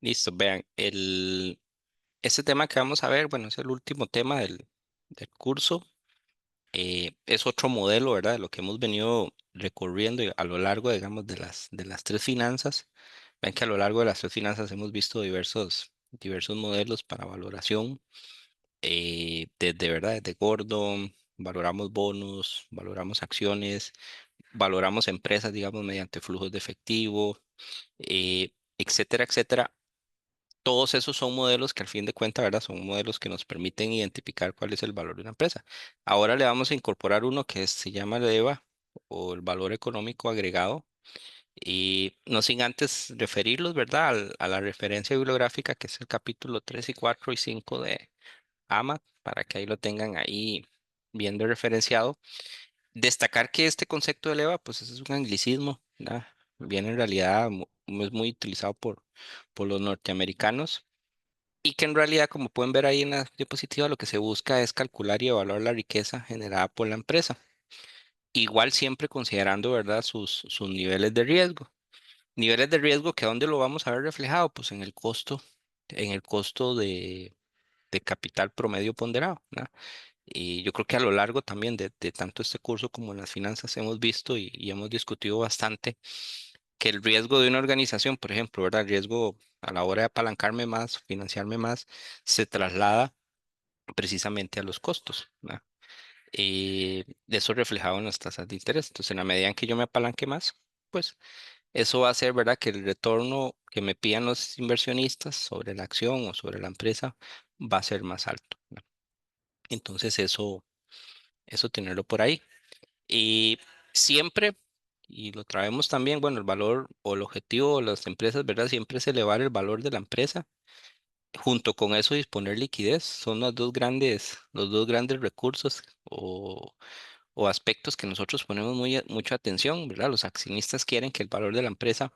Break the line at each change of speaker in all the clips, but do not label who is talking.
Listo, vean, este tema que vamos a ver, bueno, es el último tema del curso. Es otro modelo, ¿verdad? De lo que hemos venido recorriendo a lo largo, digamos, de las tres finanzas. Ven que a lo largo de las tres finanzas hemos visto diversos modelos para valoración. Desde, ¿verdad? Desde Gordon, valoramos bonos, valoramos acciones, valoramos empresas, digamos, mediante flujos de efectivo, etcétera, etcétera. Todos esos son modelos que al fin de cuentas, ¿verdad? Son modelos que nos permiten identificar cuál es el valor de una empresa. Ahora le vamos a incorporar uno que se llama el EVA o el valor económico agregado. Y no sin antes referirlos, ¿verdad? A la referencia bibliográfica que es el capítulo 3 y 4 y 5 de AMA, para que ahí lo tengan ahí viendo referenciado. Destacar que este concepto de EVA, pues ese es un anglicismo, ¿verdad? Viene en realidad, es muy utilizado por los norteamericanos y que en realidad, como pueden ver ahí en la diapositiva, lo que se busca es calcular y evaluar la riqueza generada por la empresa. Igual siempre considerando, ¿verdad?, sus niveles de riesgo. Niveles de riesgo que ¿a dónde lo vamos a ver reflejado? Pues en el costo de capital promedio ponderado, ¿verdad? Y yo creo que a lo largo también de tanto este curso como en las finanzas hemos visto y hemos discutido bastante que el riesgo de una organización, por ejemplo, ¿verdad? El riesgo a la hora de apalancarme más, financiarme más, se traslada precisamente a los costos, ¿verdad? De eso reflejado en las tasas de interés. Entonces, en la medida en que yo me apalanque más, pues eso va a hacer, ¿verdad?, que el retorno que me pidan los inversionistas sobre la acción o sobre la empresa va a ser más alto, ¿no? Entonces, eso tenerlo por ahí. Y siempre, y lo traemos también, bueno, el valor o el objetivo de las empresas, ¿verdad? Siempre es elevar el valor de la empresa. Junto con eso, disponer liquidez son los dos grandes recursos o aspectos que nosotros ponemos mucha atención, ¿verdad? Los accionistas quieren que el valor de la empresa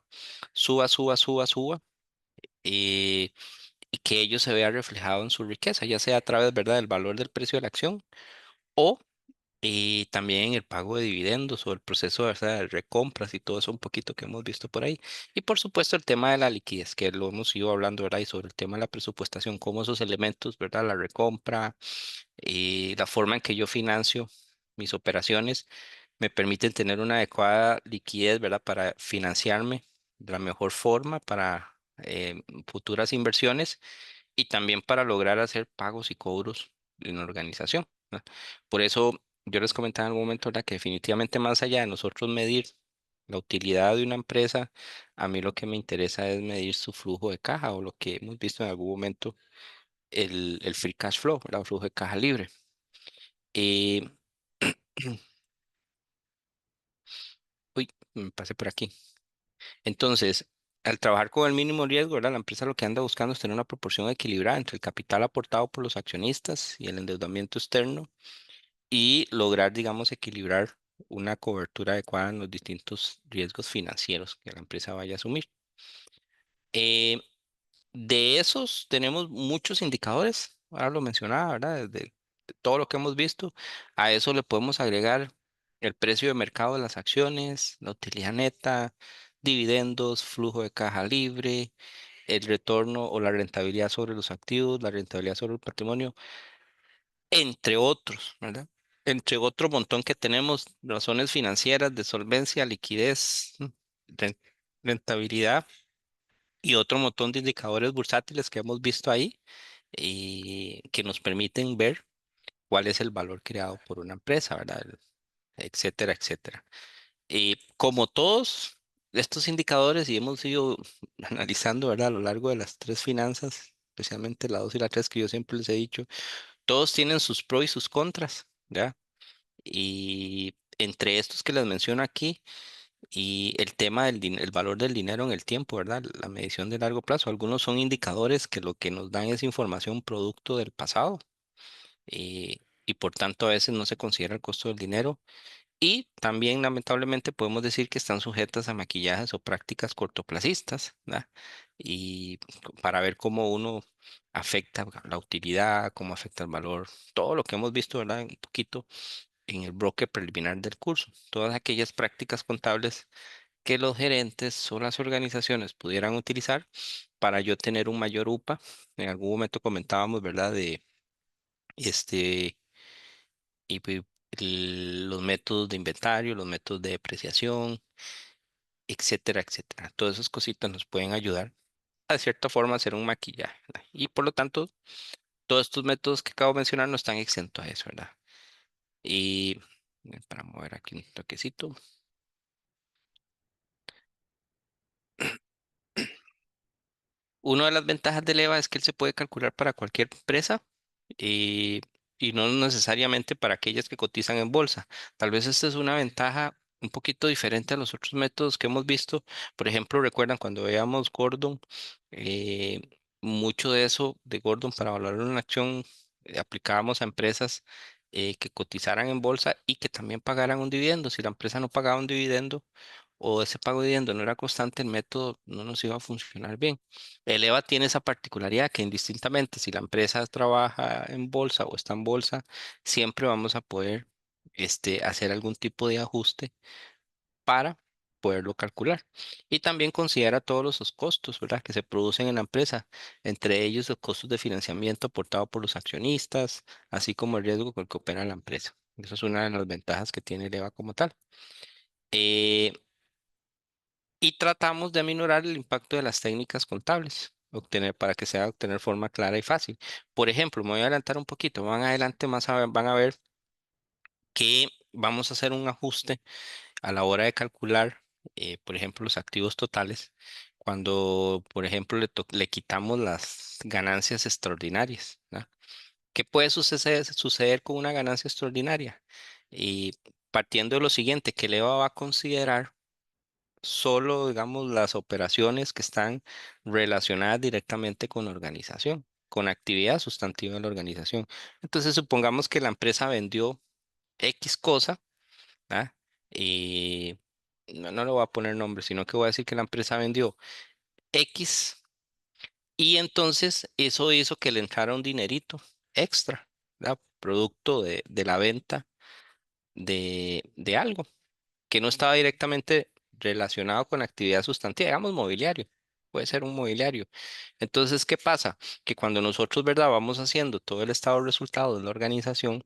suba, suba, suba, suba, eh, y que ello se vea reflejado en su riqueza, ya sea a través, ¿verdad?, del valor del precio de la acción o también el pago de dividendos o el proceso, ¿verdad?, de recompras y todo eso un poquito que hemos visto por ahí. Y por supuesto el tema de la liquidez, que lo hemos ido hablando, ¿verdad? Y sobre el tema de la presupuestación, cómo esos elementos, ¿verdad? La recompra y la forma en que yo financio mis operaciones me permiten tener una adecuada liquidez, ¿verdad? Para financiarme de la mejor forma para futuras inversiones y también para lograr hacer pagos y cobros en la organización, ¿verdad? Por eso yo les comentaba en algún momento, ¿verdad?, que definitivamente más allá de nosotros medir la utilidad de una empresa, a mí lo que me interesa es medir su flujo de caja o lo que hemos visto en algún momento, el free cash flow, ¿verdad? El flujo de caja libre. Y, uy, me pasé por aquí. Entonces, al trabajar con el mínimo riesgo, ¿verdad?, la empresa lo que anda buscando es tener una proporción equilibrada entre el capital aportado por los accionistas y el endeudamiento externo y lograr, digamos, equilibrar una cobertura adecuada en los distintos riesgos financieros que la empresa vaya a asumir. Eh, de esos tenemos muchos indicadores, ahora lo mencionaba, ¿verdad? De todo lo que hemos visto, a eso le podemos agregar el precio de mercado de las acciones, la utilidad neta, dividendos, flujo de caja libre, el retorno o la rentabilidad sobre los activos, la rentabilidad sobre el patrimonio, entre otros, ¿verdad? Entre otro montón que tenemos, razones financieras de solvencia, liquidez, ren- rentabilidad y otro montón de indicadores bursátiles que hemos visto ahí y que nos permiten ver cuál es el valor creado por una empresa, ¿verdad? Etcétera, etcétera. Y como todos estos indicadores, y hemos ido analizando, ¿verdad?, a lo largo de las tres finanzas, especialmente la 2 y la 3 que yo siempre les he dicho, todos tienen sus pros y sus contras, ¿ya? Y entre estos que les menciono aquí, y el tema el valor del dinero en el tiempo, ¿verdad? La medición de largo plazo. Algunos son indicadores que lo que nos dan es información producto del pasado, y por tanto a veces no se considera el costo del dinero. Y también lamentablemente podemos decir que están sujetas a maquillajes o prácticas cortoplacistas, ¿verdad? Y para ver cómo uno afecta la utilidad, cómo afecta el valor, todo lo que hemos visto, ¿verdad?, un poquito en el bloque preliminar del curso. Todas aquellas prácticas contables que los gerentes o las organizaciones pudieran utilizar para yo tener un mayor UPA. En algún momento comentábamos, ¿verdad? De este, los métodos de inventario, los métodos de depreciación, etcétera, etcétera. Todas esas cositas nos pueden ayudar a, de cierta forma, a hacer un maquillaje, ¿verdad? Y por lo tanto, todos estos métodos que acabo de mencionar no están exentos a eso, ¿verdad? Y para mover aquí un toquecito. Una de las ventajas del EVA es que él se puede calcular para cualquier empresa y, y no necesariamente para aquellas que cotizan en bolsa. Tal vez esta es una ventaja un poquito diferente a los otros métodos que hemos visto. Por ejemplo, recuerdan cuando veíamos Gordon, eh, mucho de eso de Gordon para valorar una acción aplicábamos a empresas que cotizaran en bolsa y que también pagaran un dividendo. Si la empresa no pagaba un dividendo o ese pago de dividendo no era constante, el método no nos iba a funcionar bien. El EVA tiene esa particularidad que indistintamente si la empresa trabaja en bolsa o está en bolsa, siempre vamos a poder hacer algún tipo de ajuste para poderlo calcular. Y también considera todos los costos, ¿verdad?, que se producen en la empresa, entre ellos los costos de financiamiento aportado por los accionistas, así como el riesgo con el que opera la empresa. Esa es una de las ventajas que tiene el EVA como tal. Eh, y tratamos de aminorar el impacto de las técnicas contables, para que sea obtener forma clara y fácil. Por ejemplo, me voy a adelantar un poquito, van adelante más van a ver que vamos a hacer un ajuste a la hora de calcular, por ejemplo, los activos totales, cuando, por ejemplo, le quitamos las ganancias extraordinarias, ¿no? ¿Qué puede suceder con una ganancia extraordinaria? Y partiendo de lo siguiente, que el EVA va a considerar solo, digamos, las operaciones que están relacionadas directamente con la organización, con actividad sustantiva de la organización. Entonces, supongamos que la empresa vendió X cosa, ¿ah? Y no le voy a poner nombre, sino que voy a decir que la empresa vendió X y entonces eso hizo que le entrara un dinerito extra, ¿verdad? Producto de la venta de algo que no estaba directamente relacionado con actividad sustantiva, digamos mobiliario, puede ser un mobiliario. Entonces, ¿qué pasa? Que cuando nosotros, ¿verdad?, vamos haciendo todo el estado de resultados de la organización,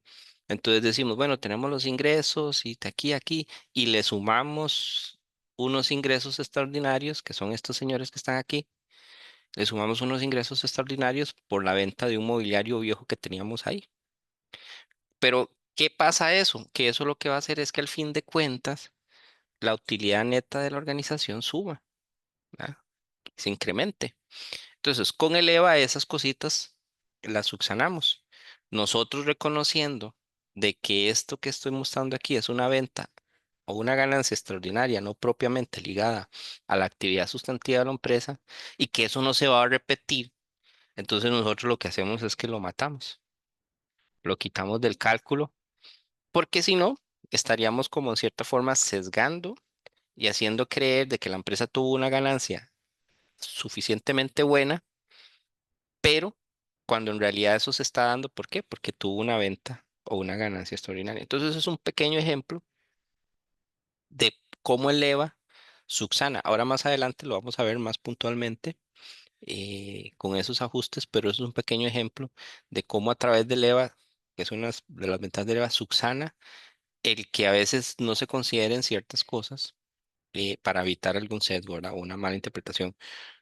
entonces decimos, bueno, tenemos los ingresos y de aquí a aquí, y le sumamos unos ingresos extraordinarios, que son estos señores que están aquí, le sumamos unos ingresos extraordinarios por la venta de un mobiliario viejo que teníamos ahí. Pero, ¿qué pasa eso? Que eso lo que va a hacer es que al fin de cuentas, la utilidad neta de la organización suba, ¿verdad? Se incremente. Entonces, con el EVA esas cositas las subsanamos. Nosotros reconociendo de que esto que estoy mostrando aquí es una venta o una ganancia extraordinaria, no propiamente ligada a la actividad sustantiva de la empresa y que eso no se va a repetir, entonces nosotros lo que hacemos es que lo matamos, lo quitamos del cálculo, porque si no, estaríamos como en cierta forma sesgando y haciendo creer de que la empresa tuvo una ganancia suficientemente buena, pero cuando en realidad eso se está dando, ¿por qué? Porque tuvo una venta o una ganancia extraordinaria. Entonces es un pequeño ejemplo de cómo eleva Sucsana. Ahora más adelante lo vamos a ver más puntualmente con esos ajustes, pero eso es un pequeño ejemplo de cómo a través de EVA, que es una de las ventajas de EVA, Sucsana, el que a veces no se consideren ciertas cosas para evitar algún sesgo, ¿verdad? O una mala interpretación.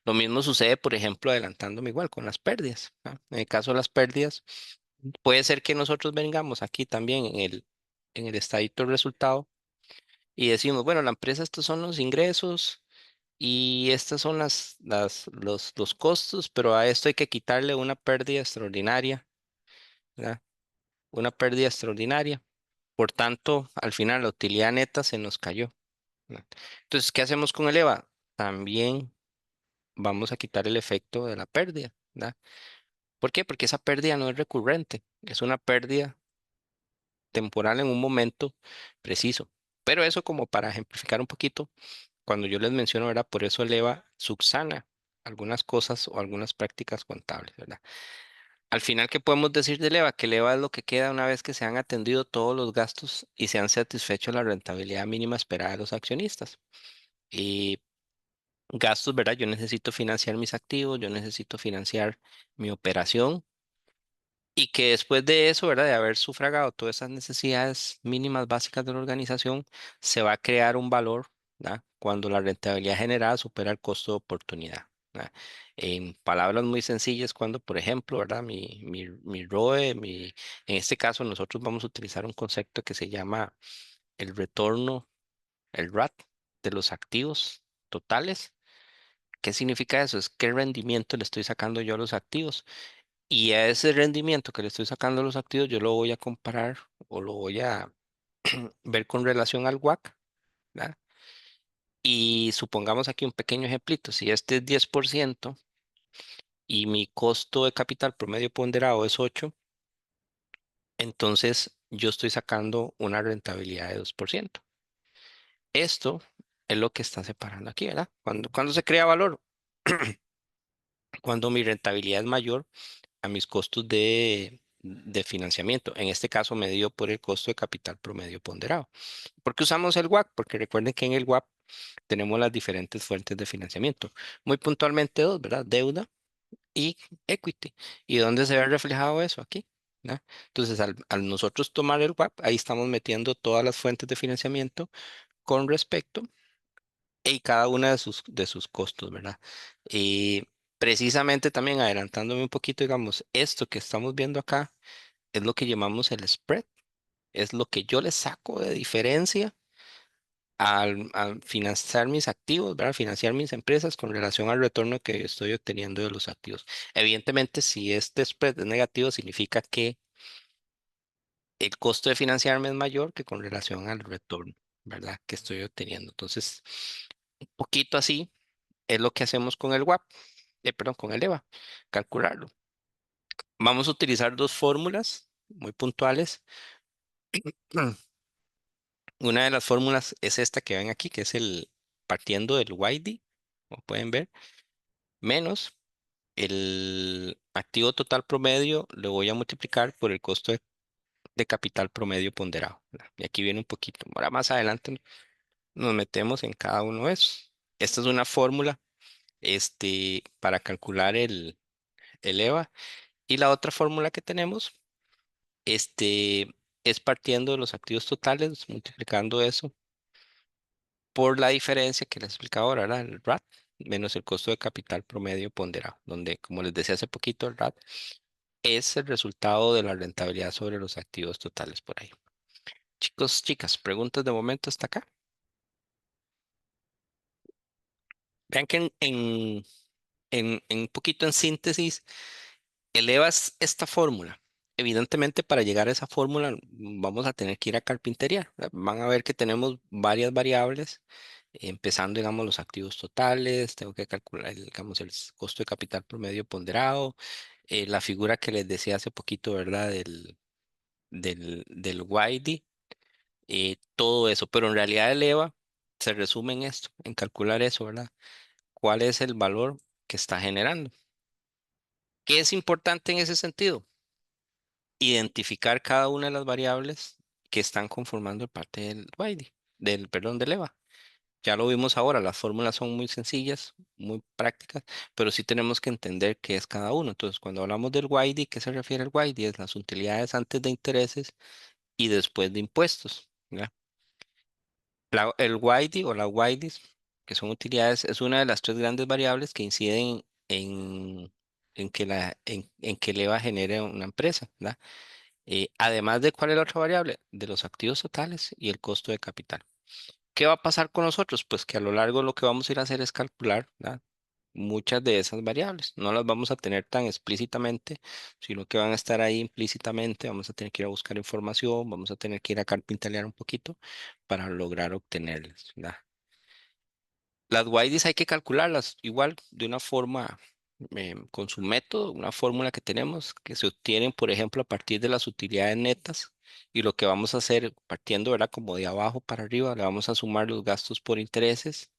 Lo mismo sucede, por ejemplo, adelantándome igual con las pérdidas, ¿ah? En el caso de las pérdidas, puede ser que nosotros vengamos aquí también en el estadito del resultado y decimos, bueno, la empresa, estos son los ingresos y estas son los costos, pero a esto hay que quitarle una pérdida extraordinaria, ¿verdad? Una pérdida extraordinaria. Por tanto, al final la utilidad neta se nos cayó, ¿verdad? Entonces, ¿qué hacemos con el EVA? También vamos a quitar el efecto de la pérdida, ¿verdad? ¿Por qué? Porque esa pérdida no es recurrente, es una pérdida temporal en un momento preciso. Pero eso como para ejemplificar un poquito, cuando yo les menciono, ¿verdad? Por eso eleva subsana algunas cosas o algunas prácticas contables, ¿verdad? Al final, ¿qué podemos decir de eleva? Que eleva es lo que queda una vez que se han atendido todos los gastos y se han satisfecho la rentabilidad mínima esperada de los accionistas. Gastos, ¿verdad? Yo necesito financiar mis activos, yo necesito financiar mi operación y que después de eso, ¿verdad? De haber sufragado todas esas necesidades mínimas básicas de la organización, se va a crear un valor, ¿verdad? Cuando la rentabilidad generada supera el costo de oportunidad, ¿verdad? En palabras muy sencillas, cuando, por ejemplo, ¿verdad? Mi ROE, en este caso nosotros vamos a utilizar un concepto que se llama el retorno, el RAT de los activos totales. ¿Qué significa eso? Es qué rendimiento le estoy sacando yo a los activos. Y a ese rendimiento que le estoy sacando a los activos, yo lo voy a comparar o lo voy a ver con relación al WACC, ¿verdad? Y supongamos aquí un pequeño ejemplito. Si este es 10% y mi costo de capital promedio ponderado es 8, entonces yo estoy sacando una rentabilidad de 2%. Esto es lo que está separando aquí, ¿verdad? Cuando se crea valor, cuando mi rentabilidad es mayor a mis costos de financiamiento, en este caso medido por el costo de capital promedio ponderado. ¿Por qué usamos el WACC? Porque recuerden que en el WACC tenemos las diferentes fuentes de financiamiento. Muy puntualmente dos, ¿verdad? Deuda y equity. ¿Y dónde se ve reflejado eso? Aquí, ¿verdad? Entonces, al nosotros tomar el WACC, ahí estamos metiendo todas las fuentes de financiamiento con respecto y cada una de sus costos, ¿verdad? Y precisamente también adelantándome un poquito, digamos, esto que estamos viendo acá es lo que llamamos el spread, es lo que yo le saco de diferencia al financiar mis activos, ¿verdad? Financiar mis empresas con relación al retorno que estoy obteniendo de los activos. Evidentemente, si este spread es negativo, significa que el costo de financiarme es mayor que con relación al retorno, ¿verdad? Que estoy obteniendo. Entonces, un poquito así es lo que hacemos con el WAP, perdón, con el EVA, calcularlo. Vamos a utilizar dos fórmulas muy puntuales. Una de las fórmulas es esta que ven aquí, que es el partiendo del YD, como pueden ver, menos el activo total promedio, lo voy a multiplicar por el costo de capital promedio ponderado, ¿verdad? Y aquí viene un poquito. Ahora más adelante nos metemos en cada uno de esos. Esta es una fórmula para calcular el EVA. Y la otra fórmula que tenemos es partiendo de los activos totales, multiplicando eso por la diferencia que les explicaba ahora, ¿verdad? El RAT menos el costo de capital promedio ponderado, donde, como les decía hace poquito, el RAT es el resultado de la rentabilidad sobre los activos totales por ahí. Chicos, chicas, preguntas de momento hasta acá. Vean que en un poquito en síntesis, elevas esta fórmula. Evidentemente, para llegar a esa fórmula, vamos a tener que ir a carpintería. Van a ver que tenemos varias variables, empezando, digamos, los activos totales, tengo que calcular, digamos, el costo de capital promedio ponderado, la figura que les decía hace poquito, ¿verdad? Del YD, todo eso, pero en realidad el EVA se resume en esto, en calcular eso, ¿verdad? ¿Cuál es el valor que está generando? ¿Qué es importante en ese sentido? Identificar cada una de las variables que están conformando parte del YD, perdón, del EVA. Ya lo vimos ahora, las fórmulas son muy sencillas, muy prácticas, pero sí tenemos que entender qué es cada uno. Entonces, cuando hablamos del YD, ¿qué se refiere al YD? Es las utilidades antes de intereses y después de impuestos, ¿ya? El YD o la YDs, que son utilidades, es una de las tres grandes variables que inciden en que el EVA genere una empresa, ¿verdad? Además de cuál es la otra variable, de los activos totales y el costo de capital. ¿Qué va a pasar con nosotros? Pues que a lo largo lo que vamos a ir a hacer es calcular, ¿verdad? Muchas de esas variables. No las vamos a tener tan explícitamente, sino que van a estar ahí implícitamente. Vamos a tener que ir a buscar información, vamos a tener que ir a carpintalear un poquito para lograr obtenerlas, ¿verdad? Las YDs hay que calcularlas igual de una forma, con su método, una fórmula que tenemos que se obtienen, por ejemplo, a partir de las utilidades netas. Y lo que vamos a hacer, partiendo, ¿verdad? Como de abajo para arriba, le vamos a sumar los gastos por intereses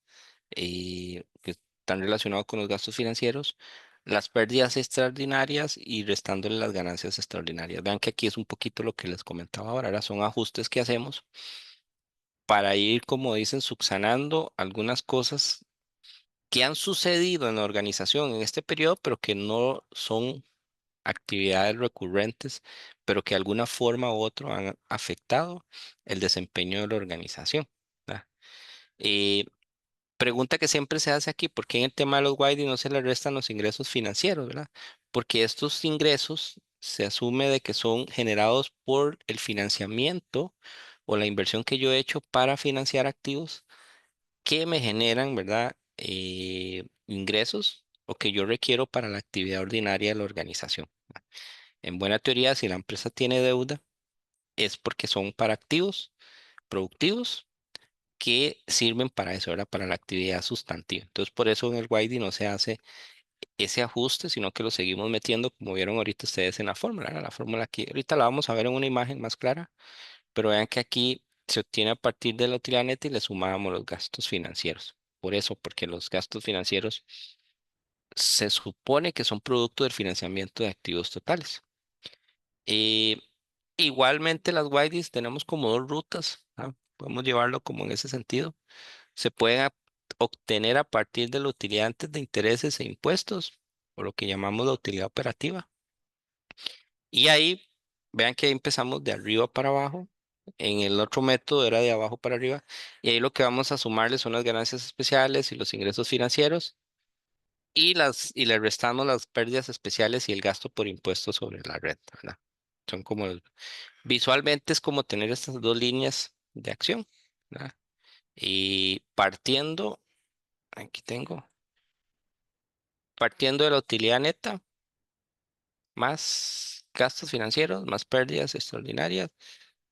que están relacionados con los gastos financieros, las pérdidas extraordinarias y restándole las ganancias extraordinarias. Vean que aquí es un poquito lo que les comentaba ahora, ahora son ajustes que hacemos para ir, como dicen, subsanando algunas cosas que han sucedido en la organización en este periodo, pero que no son actividades recurrentes, pero que de alguna forma u otra han afectado el desempeño de la organización. ¿Verdad? Eh, Pregunta que siempre se hace aquí: ¿por qué en el tema de los YD no se le restan los ingresos financieros, ¿verdad? Porque estos ingresos se asume de que son generados por el financiamiento o la inversión que yo he hecho para financiar activos que me generan, ¿verdad? Ingresos o que yo requiero para la actividad ordinaria de la organización. En buena teoría, si la empresa tiene deuda, es porque son para activos productivos que sirven para eso, ¿verdad? Para la actividad sustantiva. Entonces, por eso en el YD no se hace ese ajuste, sino que lo seguimos metiendo, como vieron ahorita ustedes en la fórmula, ¿verdad? La fórmula aquí, ahorita la vamos a ver en una imagen más clara, pero vean que aquí se obtiene a partir de la utilidad neta y le sumamos los gastos financieros. Por eso, porque los gastos financieros se supone que son producto del financiamiento de activos totales. Eh, Igualmente las YDs tenemos como dos rutas, ¿ah? Podemos llevarlo como en ese sentido. Se pueden obtener a partir de la utilidad antes de intereses e impuestos, o lo que llamamos la utilidad operativa. Y ahí, vean que ahí empezamos de arriba para abajo. En el otro método era de abajo para arriba. Y ahí lo que vamos a sumarle son las ganancias especiales y los ingresos financieros. Y le restamos las pérdidas especiales y el gasto por impuestos sobre la renta, ¿verdad? Son como, visualmente es como tener estas dos líneas de acción, ¿verdad? Y aquí tengo, partiendo de la utilidad neta, más gastos financieros, más pérdidas extraordinarias,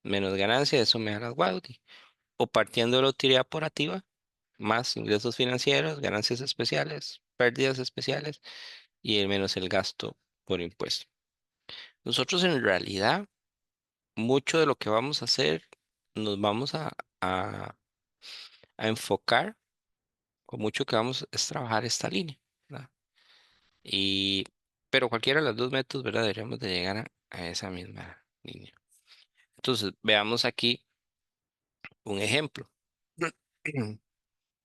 menos ganancias, eso me da las WAUDI. O partiendo de la utilidad operativa, más ingresos financieros, ganancias especiales, pérdidas especiales y el menos el gasto por impuesto. Nosotros en realidad, mucho de lo que vamos a hacer, nos vamos a, a enfocar, o mucho que vamos es trabajar esta línea, ¿verdad? Y, pero cualquiera de los dos métodos, ¿verdad? Deberíamos de llegar a esa misma línea. Entonces, veamos aquí un ejemplo.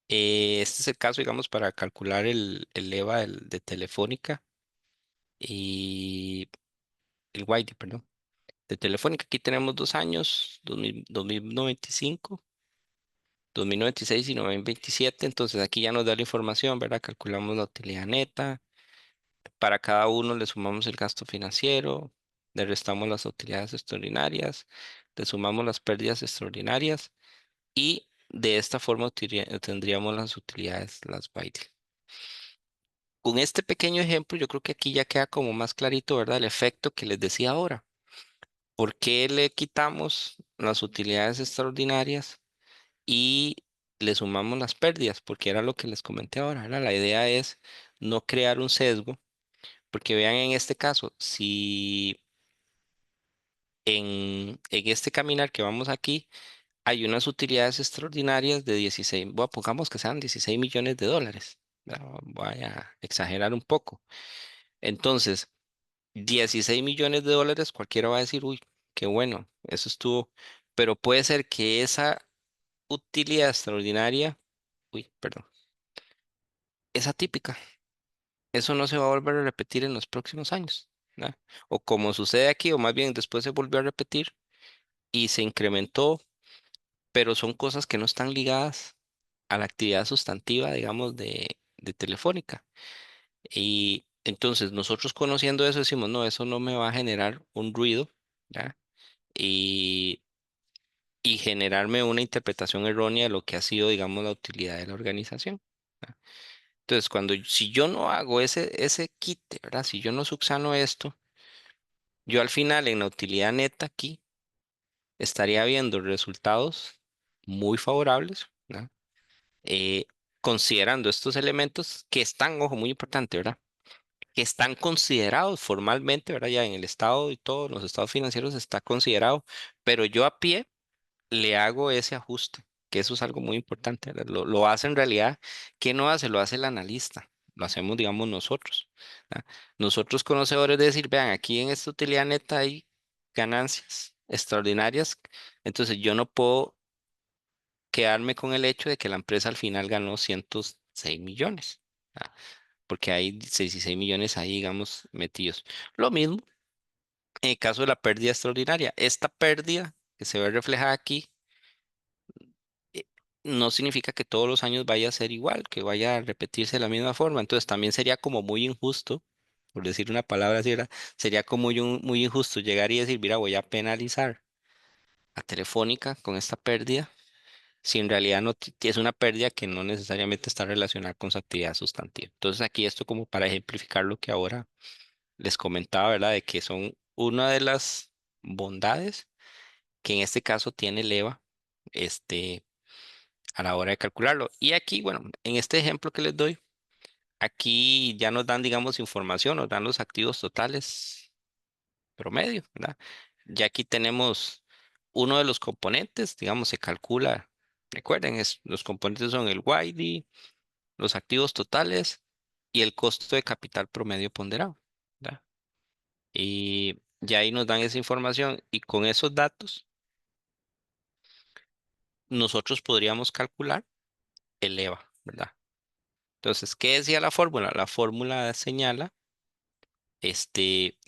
Este es el caso, digamos, para calcular el EVA de Telefónica y el YD, perdón. De Telefónica, aquí tenemos 2 años, 2095, 2096 y 2027. Entonces, aquí ya nos da la información, ¿verdad? Calculamos la utilidad neta. Para cada uno le sumamos el gasto financiero, le restamos las utilidades extraordinarias, le sumamos las pérdidas extraordinarias y de esta forma tendríamos las utilidades, las BIDE. Con este pequeño ejemplo, yo creo que aquí ya queda como más clarito, ¿verdad? El efecto que les decía ahora. ¿Por qué le quitamos las utilidades extraordinarias y le sumamos las pérdidas? Porque era lo que les comenté ahora, ¿verdad? La idea es no crear un sesgo, porque vean en este caso, si en este caminar que vamos aquí, hay unas utilidades extraordinarias de 16, bueno, pongamos que sean 16 millones de dólares. ¿Verdad? Voy a exagerar un poco. Entonces, 16 millones de dólares, cualquiera va a decir, uy, qué bueno, eso estuvo, pero puede ser que esa utilidad extraordinaria, uy, perdón, es atípica. Eso no se va a volver a repetir en los próximos años, ¿verdad? O como sucede aquí, o más bien después se volvió a repetir y se incrementó, pero son cosas que no están ligadas a la actividad sustantiva, digamos, de Telefónica. Y entonces nosotros conociendo eso decimos, no, eso no me va a generar un ruido, ¿ya? Y, y generarme una interpretación errónea de lo que ha sido, digamos, la utilidad de la organización. ¿Ya? Entonces, si yo no hago ese quite, ¿verdad? Si yo no subsano esto, yo al final en la utilidad neta aquí estaría viendo resultados muy favorables, ¿verdad? eh, Considerando estos elementos que están, ojo, muy importante, ¿verdad? Que están considerados formalmente, ¿verdad? Ya en el estado y todos los estados financieros está considerado, pero yo a pie le hago ese ajuste, que eso es algo muy importante, ¿verdad? Lo hace en realidad, ¿quién no hace? Lo hace el analista, lo hacemos, digamos, nosotros, ¿verdad? Nosotros conocedores de decir, vean, aquí en esta utilidad neta hay ganancias extraordinarias, entonces yo no puedo quedarme con el hecho de que la empresa al final ganó 106 millones. ah, porque hay 16 millones ahí, digamos, metidos. Lo mismo en el caso de la pérdida extraordinaria. Esta pérdida que se ve reflejada aquí eh, no significa que todos los años vaya a ser igual, que vaya a repetirse de la misma forma. Entonces también sería como muy injusto, por decir una palabra así, ¿verdad? Sería como muy injusto llegar y decir, mira, voy a penalizar a Telefónica con esta pérdida, si en realidad no es una pérdida que no necesariamente está relacionada con su actividad sustantiva. Entonces aquí esto como para ejemplificar lo que ahora les comentaba, ¿verdad? De que son una de las bondades que en este caso tiene el EVA, este, a la hora de calcularlo. Y aquí, bueno, en este ejemplo que les doy, aquí ya nos dan, digamos, información, nos dan los activos totales promedio, ¿verdad? Ya aquí tenemos uno de los componentes, digamos, se calcula, recuerden, los componentes son el YD, los activos totales y el costo de capital promedio ponderado, ¿verdad? Y ya ahí nos dan esa información y con esos datos nosotros podríamos calcular el EVA, ¿verdad? Entonces, ¿qué decía la fórmula? La fórmula señala que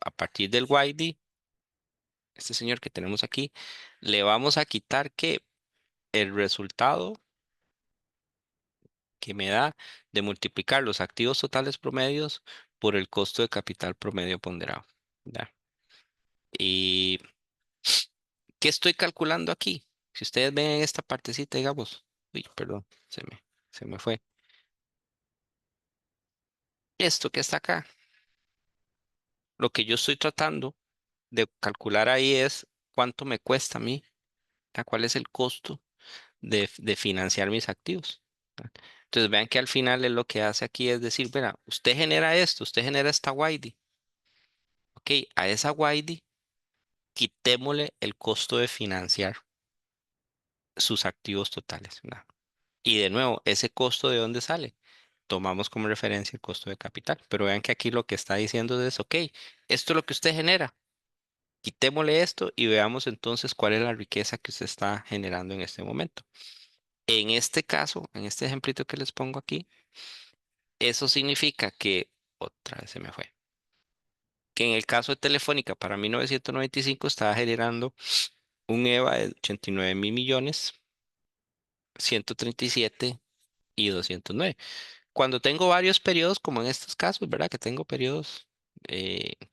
a partir del YD, este señor que tenemos aquí, le vamos a quitar que el resultado que me da de multiplicar los activos totales promedios por el costo de capital promedio ponderado, ¿verdad? ¿Y qué estoy calculando aquí? Si ustedes ven en esta partecita, digamos, uy, perdón, se me fue. Esto que está acá, lo que yo estoy tratando de calcular ahí es cuánto me cuesta a mí, ¿verdad? ¿Cuál es el costo de financiar mis activos? ¿Verdad? Entonces vean que al final él lo que hace aquí es decir, mira, usted genera esto, usted genera esta YD. Ok, a esa YD quitémosle el costo de financiar sus activos totales, ¿verdad? Y de nuevo, ese costo de dónde sale. Tomamos como referencia el costo de capital. Pero vean que aquí lo que está diciendo es, ok, esto es lo que usted genera. Quitémosle esto y veamos entonces cuál es la riqueza que usted está generando en este momento. En este caso, en este ejemplito que les pongo aquí, eso significa que, otra vez se me fue, que en el caso de Telefónica para 1995 estaba generando un EVA de 89 mil millones, 137 y 209. Cuando tengo varios periodos, como en estos casos, ¿verdad? Que tengo periodos,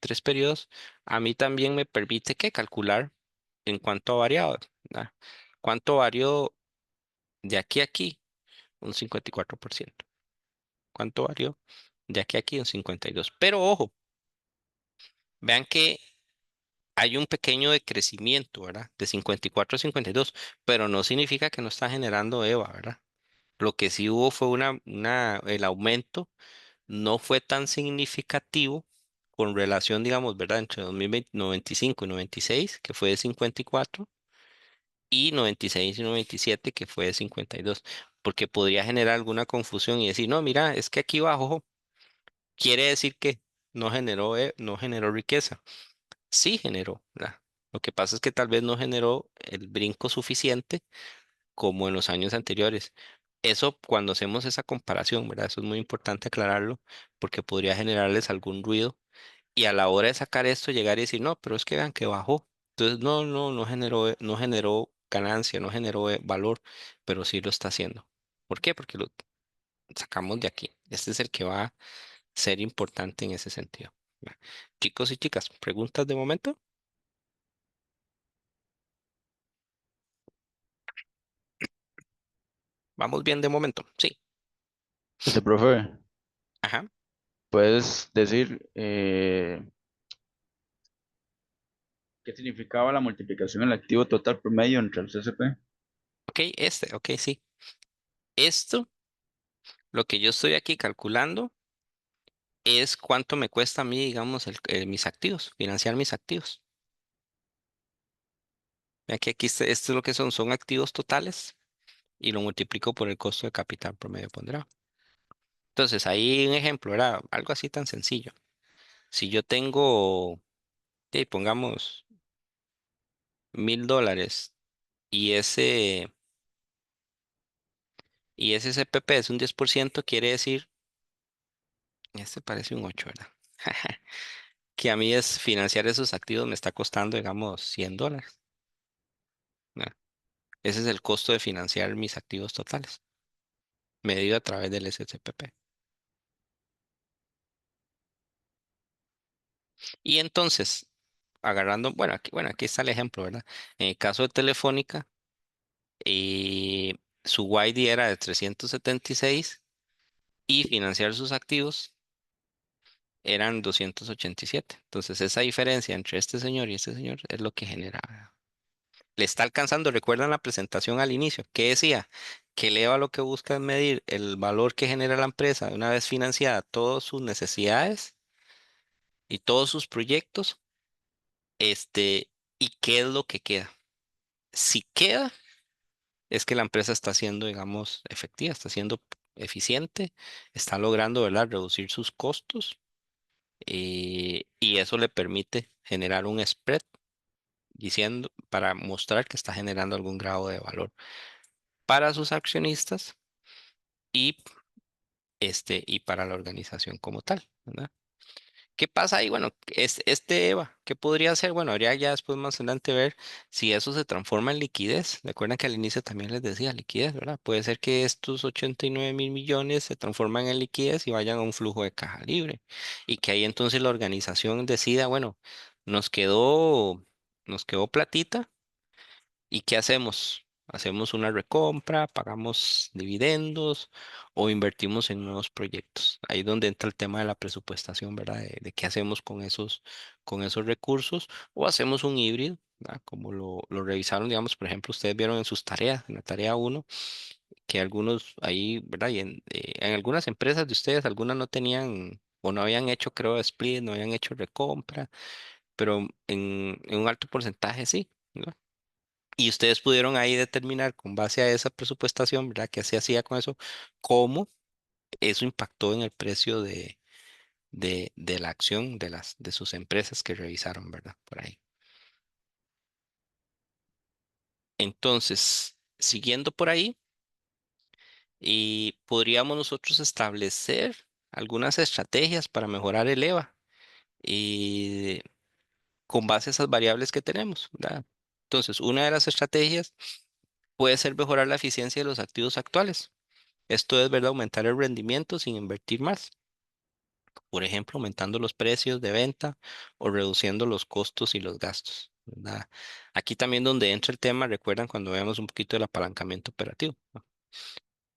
3 periodos, a mí también me permite que calcular en cuánto ha variado, ¿verdad? ¿Cuánto varió de aquí a aquí? Un 54%. ¿Cuánto varió de aquí a aquí? Un 52%. Pero ojo, vean que hay un pequeño decrecimiento, ¿verdad? De 54 a 52, pero no significa que no está generando EVA, ¿verdad? Lo que sí hubo fue el aumento no fue tan significativo con relación, digamos, ¿verdad? Entre 2020, 95 y 96, que fue de 54, y 96 y 97, que fue de 52, porque podría generar alguna confusión y decir, no, mira, es que aquí abajo quiere decir que no generó riqueza. Sí generó, ¿verdad? Lo que pasa es que tal vez no generó el brinco suficiente como en los años anteriores. Eso cuando hacemos esa comparación, ¿verdad? Eso es muy importante aclararlo porque podría generarles algún ruido y a la hora de sacar esto llegar y decir, no, pero es que vean que bajó. Entonces, no, no, no generó ganancia, no generó valor, pero sí lo está haciendo. ¿Por qué? Porque lo sacamos de aquí. Este es el que va a ser importante en ese sentido. ¿Va? Chicos y chicas, ¿preguntas de momento? Vamos bien de momento. Sí.
Profe,
Ajá.
¿puedes decir qué significaba la multiplicación del activo total promedio entre el CCP?
Ok, sí. Esto, lo que yo estoy aquí calculando es cuánto me cuesta a mí, digamos, mis activos, financiar mis activos. Vean que aquí esto es lo que son activos totales y lo multiplico por el costo de capital promedio ponderado. Entonces, ahí un ejemplo era algo así tan sencillo. Si yo tengo, pongamos $1,000 y ese CPP es un 10%, quiere decir Este parece un 8, ¿verdad? Que a mí es financiar esos activos me está costando, digamos, $100, ¿no? Ese es el costo de financiar mis activos totales, medido a través del SCPP. Y entonces, agarrando, bueno, aquí está el ejemplo, ¿verdad? En el caso de Telefónica, su YD era de 376 y financiar sus activos eran 287. Entonces, esa diferencia entre este señor y este señor es lo que genera. Le está alcanzando, recuerdan la presentación al inicio, que decía que eleva lo que busca es medir el valor que genera la empresa una vez financiada todas sus necesidades y todos sus proyectos, y qué es lo que queda. Si queda, es que la empresa está siendo, digamos, efectiva, está siendo eficiente, está logrando, ¿verdad?, reducir sus costos, y eso le permite generar un spread diciendo para mostrar que está generando algún grado de valor para sus accionistas y y para la organización como tal, ¿verdad? ¿Qué pasa ahí? Bueno, es este EVA, ¿qué podría hacer? Bueno, habría ya después más adelante ver si eso se transforma en liquidez. Recuerden que al inicio también les decía liquidez, ¿verdad? Puede ser que estos 89.000 millones se transforman en liquidez y vayan a un flujo de caja libre y que ahí entonces la organización decida, bueno, nos quedó, nos quedó platita. ¿Y qué hacemos? ¿Hacemos una recompra, pagamos dividendos o invertimos en nuevos proyectos? Ahí es donde entra el tema de la presupuestación, ¿verdad? De qué hacemos con esos recursos o hacemos un híbrido, ¿verdad? Como lo revisaron, digamos, por ejemplo, ustedes vieron en sus tareas, en la tarea uno, que algunos ahí, ¿verdad? Y en algunas empresas de ustedes, algunas no tenían o no habían hecho, creo, split, no habían hecho recompra, pero en un alto porcentaje sí. ¿No? Y ustedes pudieron ahí determinar con base a esa presupuestación, ¿verdad? ¿Qué se hacía con eso? ¿Cómo eso impactó en el precio de la acción de sus empresas que revisaron, ¿verdad? Por ahí. Entonces, siguiendo por ahí, y podríamos nosotros establecer algunas estrategias para mejorar el EVA y con base a esas variables que tenemos, ¿verdad? Entonces, una de las estrategias puede ser mejorar la eficiencia de los activos actuales. Esto es, ¿verdad? Aumentar el rendimiento sin invertir más. Por ejemplo, aumentando los precios de venta o reduciendo los costos y los gastos, ¿verdad? Aquí también donde entra el tema, recuerdan cuando veamos un poquito del apalancamiento operativo, ¿no?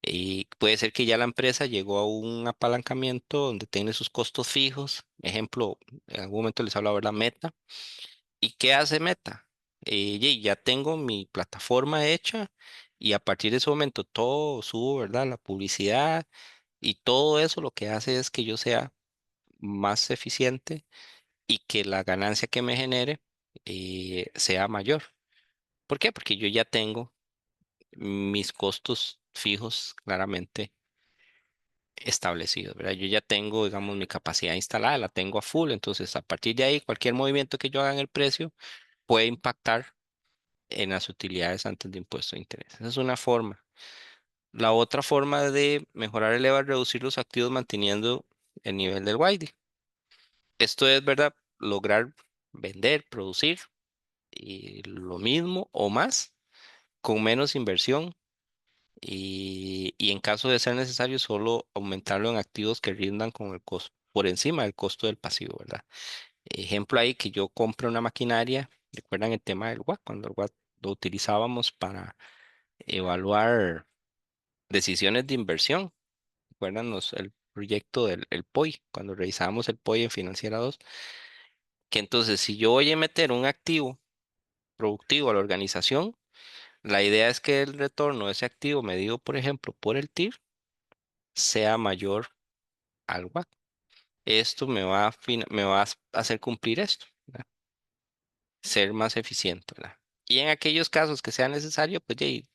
Y puede ser que ya la empresa llegó a un apalancamiento donde tiene sus costos fijos. Ejemplo, en algún momento les hablaba, ¿verdad? Meta. ¿Y qué hace Meta? Ya tengo mi plataforma hecha y a partir de ese momento todo subo, ¿verdad? La publicidad y todo eso lo que hace es que yo sea más eficiente y que la ganancia que me genere sea mayor. ¿Por qué? Porque yo ya tengo mis costos fijos claramente establecidos, ¿verdad? Yo ya tengo, digamos, mi capacidad instalada, la tengo a full, entonces a partir de ahí cualquier movimiento que yo haga en el precio puede impactar en las utilidades antes de impuesto de interés. Esa es una forma. La otra forma de mejorar el EVA es reducir los activos manteniendo el nivel del YD. Esto es, ¿verdad? Lograr vender, producir y lo mismo o más con menos inversión y en caso de ser necesario solo aumentarlo en activos que rindan con el costo por encima del costo del pasivo, ¿verdad? Ejemplo ahí que yo compre una maquinaria, recuerdan el tema del WAC, cuando el WAC lo utilizábamos para evaluar decisiones de inversión, recuerdan el proyecto del el POI, cuando revisábamos el POI en Financiera 2, que entonces si yo voy a meter un activo productivo a la organización, la idea es que el retorno de ese activo medido, por ejemplo, por el TIR, sea mayor al WACC. Esto me va a hacer cumplir esto, ¿verdad? Ser más eficiente, ¿verdad? Y en aquellos casos que sea necesario, pues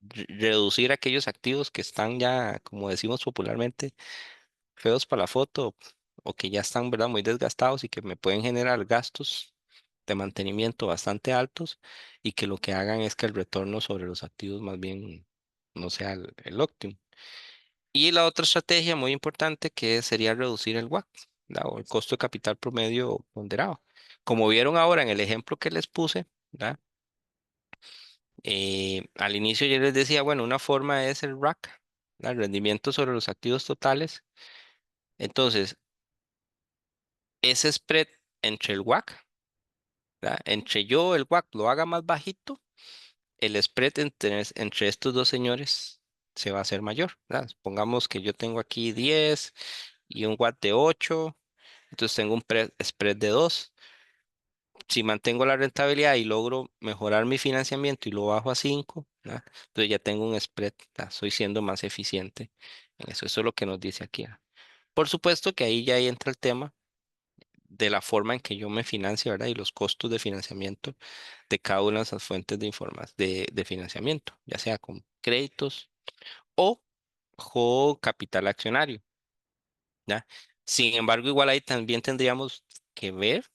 reducir aquellos activos que están ya, como decimos popularmente, feos para la foto o que ya están, ¿verdad?, muy desgastados y que me pueden generar gastos de mantenimiento bastante altos y que lo que hagan es que el retorno sobre los activos más bien no sea el óptimo. Y la otra estrategia muy importante que sería reducir el WACC, ¿verdad? O el costo de capital promedio ponderado. Como vieron ahora en el ejemplo que les puse, ¿verdad? Al inicio yo les decía, bueno, una forma es el RAC, ¿verdad? El rendimiento sobre los activos totales. Entonces, ese spread entre el WACC, ¿verdad? Entre yo, el WACC lo haga más bajito, el spread entre estos dos señores se va a hacer mayor, ¿verdad? Pongamos que yo tengo aquí 10 y un WACC de 8. Entonces tengo un spread de 2. Si mantengo la rentabilidad y logro mejorar mi financiamiento y lo bajo a 5, ¿verdad? Entonces ya tengo un spread, ¿verdad? Estoy siendo más eficiente en eso. Eso es lo que nos dice aquí, ¿verdad? Por supuesto que ahí ya entra el tema de la forma en que yo me financio, ¿verdad? Y los costos de financiamiento de cada una de esas fuentes de financiamiento, ya sea con créditos o con capital accionario, ¿ya? Sin embargo, igual ahí también tendríamos que ver,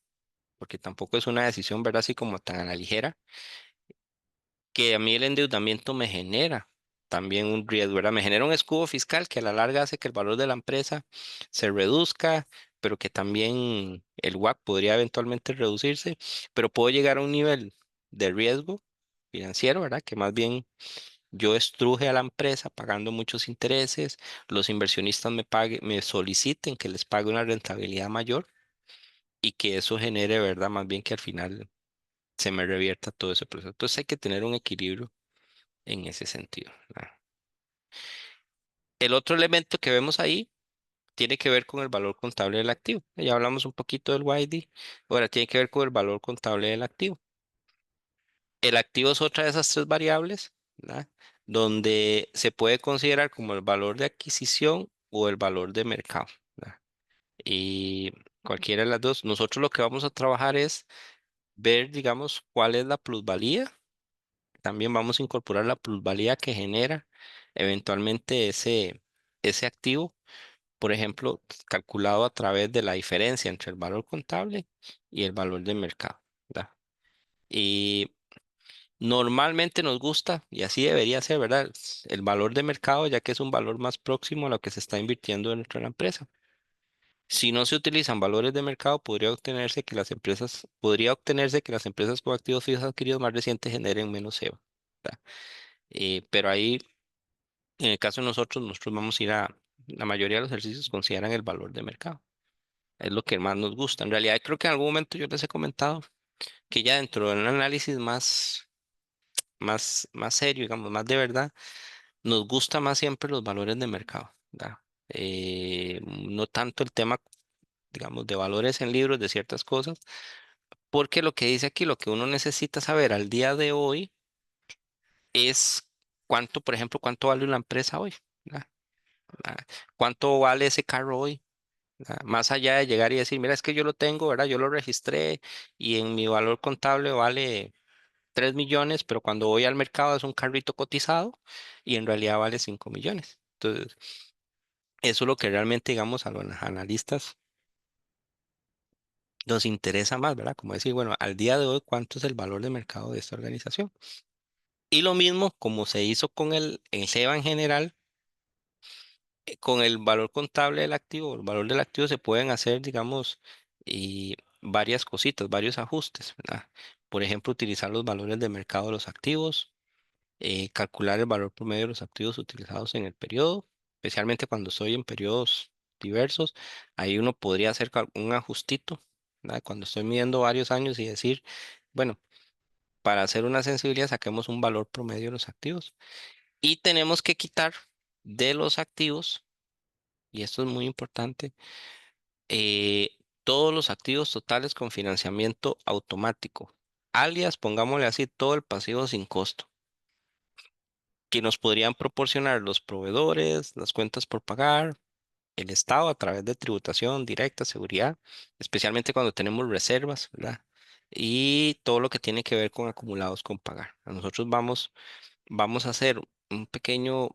porque tampoco es una decisión, ¿verdad? Así como tan a la ligera, que a mí el endeudamiento me genera también un riesgo, ¿verdad? Me genera un escudo fiscal que a la larga hace que el valor de la empresa se reduzca, pero que también el WACC podría eventualmente reducirse, pero puedo llegar a un nivel de riesgo financiero, ¿verdad? Que más bien yo estruje a la empresa pagando muchos intereses, los inversionistas me soliciten que les pague una rentabilidad mayor y que eso genere, ¿verdad? Más bien que al final se me revierta todo ese proceso. Entonces hay que tener un equilibrio en ese sentido, ¿verdad? El otro elemento que vemos ahí tiene que ver con el valor contable del activo. Ya hablamos un poquito del YD, ahora tiene que ver con el valor contable del activo. El activo es otra de esas tres variables, ¿verdad? Donde se puede considerar como el valor de adquisición o el valor de mercado, ¿verdad? Y cualquiera de las dos, nosotros lo que vamos a trabajar es ver, digamos, cuál es la plusvalía. También vamos a incorporar la plusvalía que genera eventualmente ese activo, por ejemplo, calculado a través de la diferencia entre el valor contable y el valor de mercado, ¿verdad? Y normalmente nos gusta, y así debería ser, ¿verdad? El valor de mercado, ya que es un valor más próximo a lo que se está invirtiendo dentro de la empresa. Si no se utilizan valores de mercado, podría obtenerse que las empresas con activos fijos adquiridos más recientes generen menos EVA, ¿verdad? Pero ahí, en el caso de nosotros vamos a ir la mayoría de los ejercicios consideran el valor de mercado. Es lo que más nos gusta. En realidad, creo que en algún momento yo les he comentado que ya dentro de un análisis más serio, digamos, más de verdad, nos gusta más siempre los valores de mercado, ¿verdad? No tanto el tema, digamos, de valores en libros de ciertas cosas, porque lo que dice aquí, lo que uno necesita saber al día de hoy es cuánto, por ejemplo, cuánto vale una empresa hoy, ¿verdad? Ah, ¿Cuánto vale ese carro hoy? Más allá de llegar y decir, mira, es que yo lo tengo, ¿verdad? Yo lo registré y en mi valor contable vale 3 millones, pero cuando voy al mercado es un carrito cotizado y en realidad vale 5 millones. Entonces, eso es lo que realmente, digamos, a los analistas nos interesa más, ¿verdad? Como decir, bueno, al día de hoy, ¿cuánto es el valor de mercado de esta organización? Y lo mismo, como se hizo con el SEBA en general, con el valor contable del activo, el valor del activo se pueden hacer, digamos, varias cositas, varios ajustes, ¿verdad? Por ejemplo, utilizar los valores de mercado de los activos, calcular el valor promedio de los activos utilizados en el periodo, especialmente cuando estoy en periodos diversos. Ahí uno podría hacer un ajustito, ¿verdad? Cuando estoy midiendo varios años y decir, bueno, para hacer una sensibilidad saquemos un valor promedio de los activos. Y tenemos que quitar de los activos, y esto es muy importante, eh, todos los activos totales con financiamiento automático, alias, pongámosle así, todo el pasivo sin costo, que nos podrían proporcionar los proveedores, las cuentas por pagar, el Estado a través de tributación directa, seguridad, especialmente cuando tenemos reservas, ¿verdad? Y todo lo que tiene que ver con acumulados con pagar. Nosotros vamos a hacer un pequeño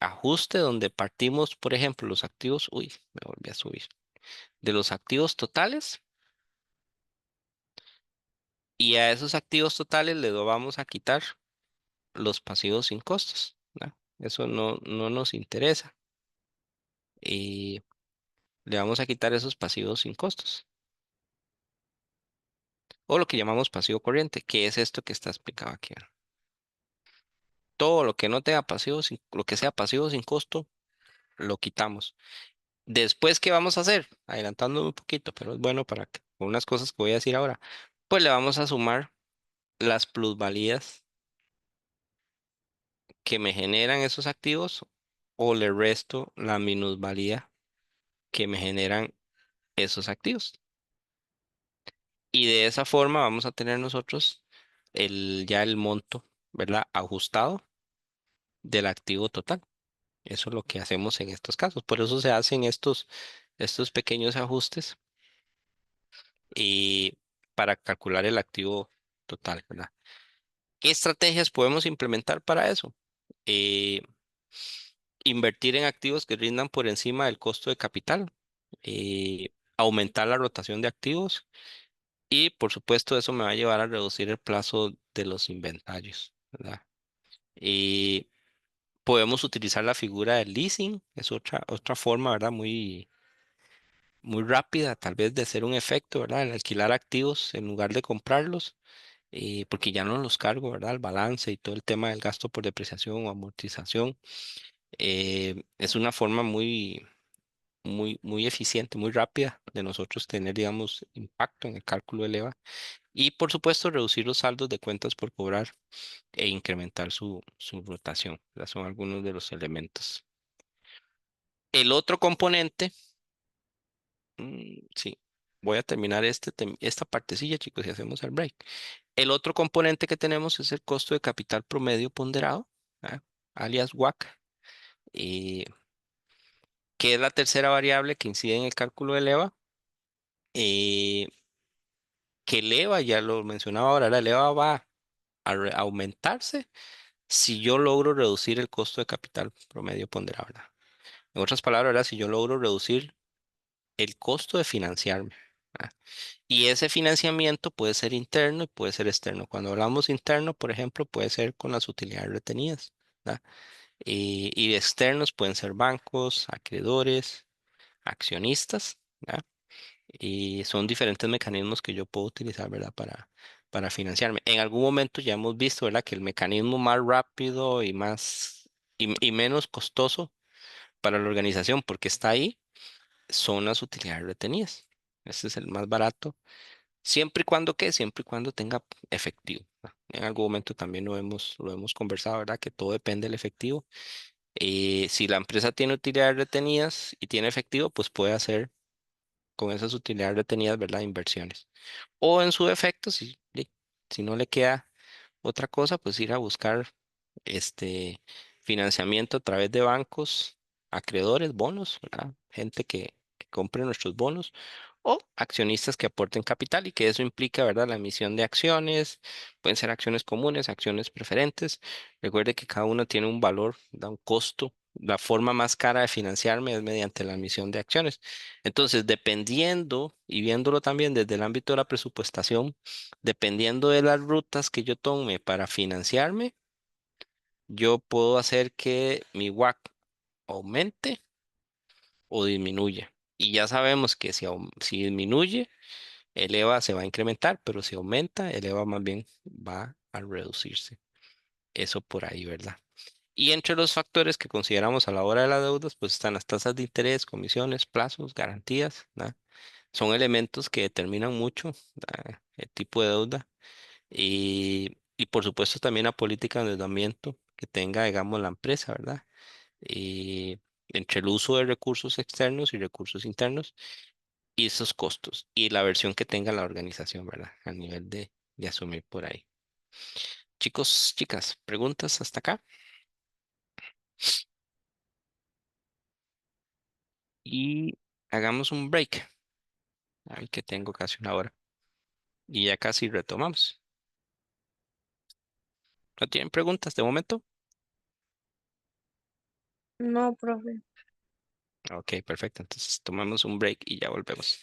ajuste donde partimos, por ejemplo, los activos, uy, me volví a subir, de los activos totales y a esos activos totales le vamos a quitar los pasivos sin costos, ¿verdad? Eso no nos interesa. Y le vamos a quitar esos pasivos sin costos. O lo que llamamos pasivo corriente, que es esto que está explicado aquí. Todo lo que no tenga pasivo, lo que sea pasivo sin costo, lo quitamos. Después, ¿qué vamos a hacer? Adelantándome un poquito, pero es bueno para que, con unas cosas que voy a decir ahora. Pues le vamos a sumar las plusvalías que me generan esos activos o le resto la minusvalía que me generan esos activos. Y de esa forma vamos a tener nosotros ya el monto, ¿verdad? Ajustado del activo total. Eso es lo que hacemos en estos casos. Por eso se hacen estos pequeños ajustes y para calcular el activo total, ¿verdad? ¿Qué estrategias podemos implementar para eso? Eh, Invertir en activos que rindan por encima del costo de capital, aumentar la rotación de activos y, por supuesto, eso me va a llevar a reducir el plazo de los inventarios, ¿verdad? Y podemos utilizar la figura del leasing, es otra forma, ¿verdad? Muy rápida, tal vez de hacer un efecto, ¿verdad? El alquilar activos en lugar de comprarlos, porque ya no los cargo, ¿verdad? El balance y todo el tema del gasto por depreciación o amortización. Es una forma muy eficiente, muy rápida de nosotros tener, digamos, impacto en el cálculo del EVA y, por supuesto, reducir los saldos de cuentas por cobrar e incrementar su rotación. Esos son algunos de los elementos. El otro componente, sí, voy a terminar esta partecilla, chicos, y hacemos el break. El otro componente que tenemos es el costo de capital promedio ponderado, ¿ah? Alias WACC, eh, que es la tercera variable que incide en el cálculo del EVA. eh, que el EVA, ya lo mencionaba ahora, el EVA va a aumentarse si yo logro reducir el costo de capital promedio ponderado, ¿verdad? En otras palabras, ¿verdad? Si yo logro reducir el costo de financiarme, ¿verdad? Y ese financiamiento puede ser interno y puede ser externo. Cuando hablamos interno, por ejemplo, puede ser con las utilidades retenidas, ¿verdad? Y de externos pueden ser bancos, acreedores, accionistas, ¿verdad? Y son diferentes mecanismos que yo puedo utilizar, ¿verdad? Para financiarme. En algún momento ya hemos visto, ¿verdad? Que el mecanismo más rápido y y menos costoso para la organización, porque está ahí, son las utilidades retenidas. Este es el más barato, siempre y cuando, ¿qué? Siempre y cuando tenga efectivo, ¿verdad? En algún momento también lo hemos conversado, ¿verdad? Que todo depende del efectivo. Si la empresa tiene utilidades retenidas y tiene efectivo, pues puede hacer con esas utilidades retenidas, ¿verdad? Inversiones. O en su defecto, si no le queda otra cosa, pues ir a buscar este financiamiento a través de bancos, acreedores, bonos, ¿verdad? Gente que compre nuestros bonos o accionistas que aporten capital y que eso implica, ¿verdad? La emisión de acciones, pueden ser acciones comunes, acciones preferentes. Recuerde que cada uno tiene un valor, da un costo. La forma más cara de financiarme es mediante la emisión de acciones. Entonces, dependiendo y viéndolo también desde el ámbito de la presupuestación, dependiendo de las rutas que yo tome para financiarme, yo puedo hacer que mi WACC aumente o disminuya. Y ya sabemos que si disminuye, el EVA se va a incrementar, pero si aumenta, el EVA más bien va a reducirse. Eso por ahí, ¿verdad? Y entre los factores que consideramos a la hora de las deudas, pues están las tasas de interés, comisiones, plazos, garantías, ¿verdad? Son elementos que determinan mucho, el tipo de deuda y por supuesto también la política de endeudamiento que tenga, digamos, la empresa, ¿verdad? Y entre el uso de recursos externos y recursos internos y esos costos y la versión que tenga la organización, ¿verdad? A nivel de asumir por ahí. Chicos, chicas, preguntas hasta acá y hagamos un break. Ay, que tengo casi una hora y ya casi retomamos. ¿No tienen preguntas de momento?
No, profe.
Ok, perfecto. Entonces tomamos un break y ya volvemos.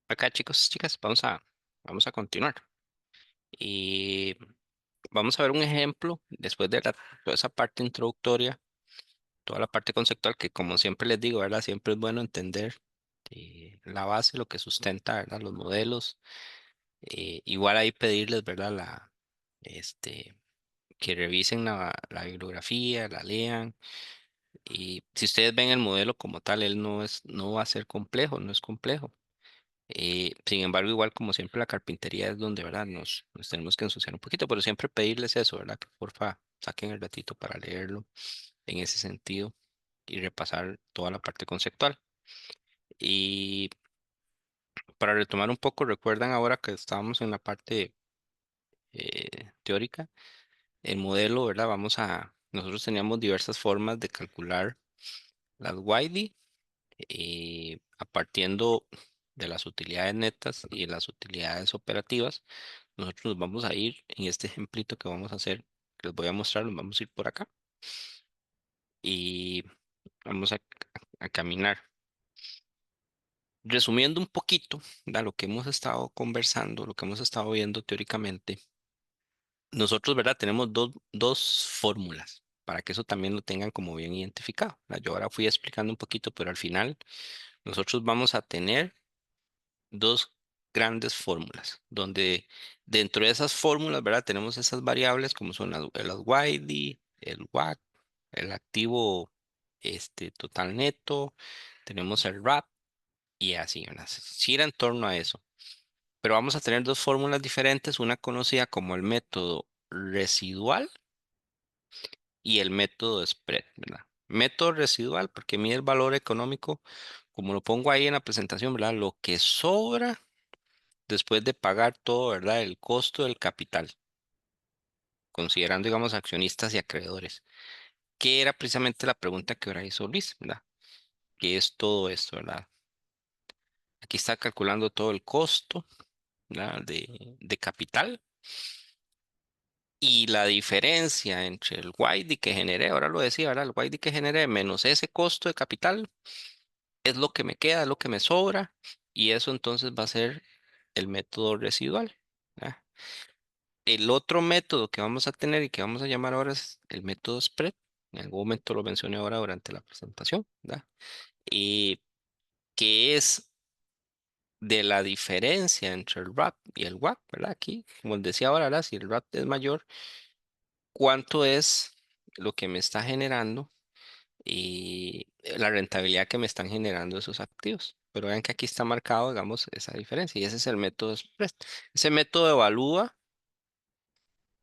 Acá, chicos, chicas, vamos a continuar. Y vamos a ver un ejemplo después de toda esa parte introductoria, toda la parte conceptual que, como siempre les digo, ¿verdad? Siempre es bueno entender la base, lo que sustenta, ¿verdad? Los modelos. Igual ahí pedirles, ¿verdad? Que revisen la bibliografía, la lean. Y si ustedes ven el modelo como tal, él no va a ser complejo, no es complejo. Sin embargo, igual como siempre la carpintería es donde, ¿verdad? Nos tenemos que ensuciar un poquito, pero siempre pedirles eso, ¿verdad? Que porfa saquen el ratito para leerlo en ese sentido y repasar toda la parte conceptual. Y para retomar un poco, recuerdan ahora que estábamos en la parte teórica, el modelo, ¿verdad? Nosotros teníamos diversas formas de calcular las YD a partiendo de las utilidades netas y las utilidades operativas. Nosotros nos vamos a ir en este ejemplito que vamos a hacer, que les voy a mostrar, nos vamos a ir por acá y vamos a caminar. Resumiendo un poquito de lo que hemos estado conversando, lo que hemos estado viendo teóricamente, nosotros, ¿verdad? Tenemos dos fórmulas para que eso también lo tengan como bien identificado, ¿verdad? Yo ahora fui explicando un poquito, pero al final nosotros vamos a tener dos grandes fórmulas, donde dentro de esas fórmulas, ¿verdad? Tenemos esas variables como son las YD, el WAC, el activo total neto, tenemos el RAP y así, ¿verdad? Gira en torno a eso. Pero vamos a tener dos fórmulas diferentes, una conocida como el método residual y el método spread, ¿verdad? Método residual porque mide el valor económico, como lo pongo ahí en la presentación, ¿verdad? Lo que sobra después de pagar todo, ¿verdad? El costo del capital, considerando, digamos, accionistas y acreedores. Que era precisamente la pregunta que ahora hizo Luis, ¿verdad? ¿Qué es todo esto, verdad? Aquí está calculando todo el costo, ¿verdad? De capital y la diferencia entre el YD que generé, ahora lo decía, ¿verdad? El YD que generé menos ese costo de capital es lo que me queda, es lo que me sobra y eso entonces va a ser el método residual. ¿Verdad? El otro método que vamos a tener y que vamos a llamar ahora es el método spread. En algún momento lo mencioné ahora durante la presentación, ¿verdad? Y que es de la diferencia entre el RAP y el WAC, ¿verdad? Aquí, como les decía ahora, ¿verdad? Si el RAP es mayor, ¿cuánto es lo que me está generando y la rentabilidad que me están generando esos activos? Pero vean que aquí está marcado, digamos, esa diferencia y ese es el método spread. Ese método evalúa,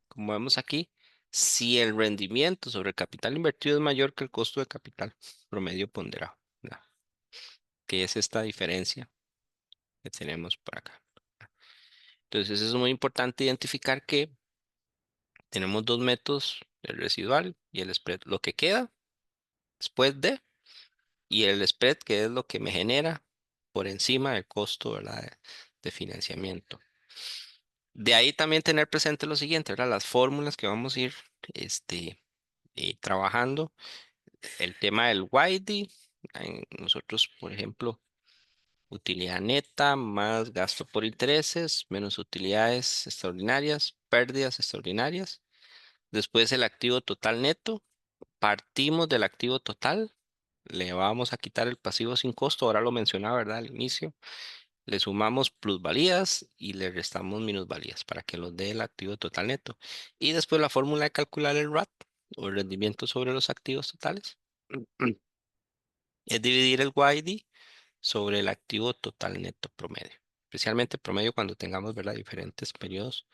como vemos aquí, si el rendimiento sobre el capital invertido es mayor que el costo de capital promedio ponderado, ¿verdad? Que es esta diferencia que tenemos por acá. Entonces, es muy importante identificar que tenemos dos métodos, el residual y el spread. Lo que queda después de y el spread, que es lo que me genera por encima del costo, ¿verdad? de financiamiento. De ahí también tener presente lo siguiente, ¿verdad? Las fórmulas que vamos a ir trabajando. El tema del YD, nosotros, por ejemplo, utilidad neta más gasto por intereses, menos utilidades extraordinarias, pérdidas extraordinarias. Después el activo total neto, partimos del activo total, le vamos a quitar el pasivo sin costo, ahora lo mencionaba, ¿verdad? Al inicio. Le sumamos plusvalías y le restamos minusvalías para que nos dé el activo total neto. Y después la fórmula de calcular el RAT o el rendimiento sobre los activos totales es dividir el YD sobre el activo total neto promedio. Especialmente promedio cuando tengamos, ¿verdad? Diferentes periodos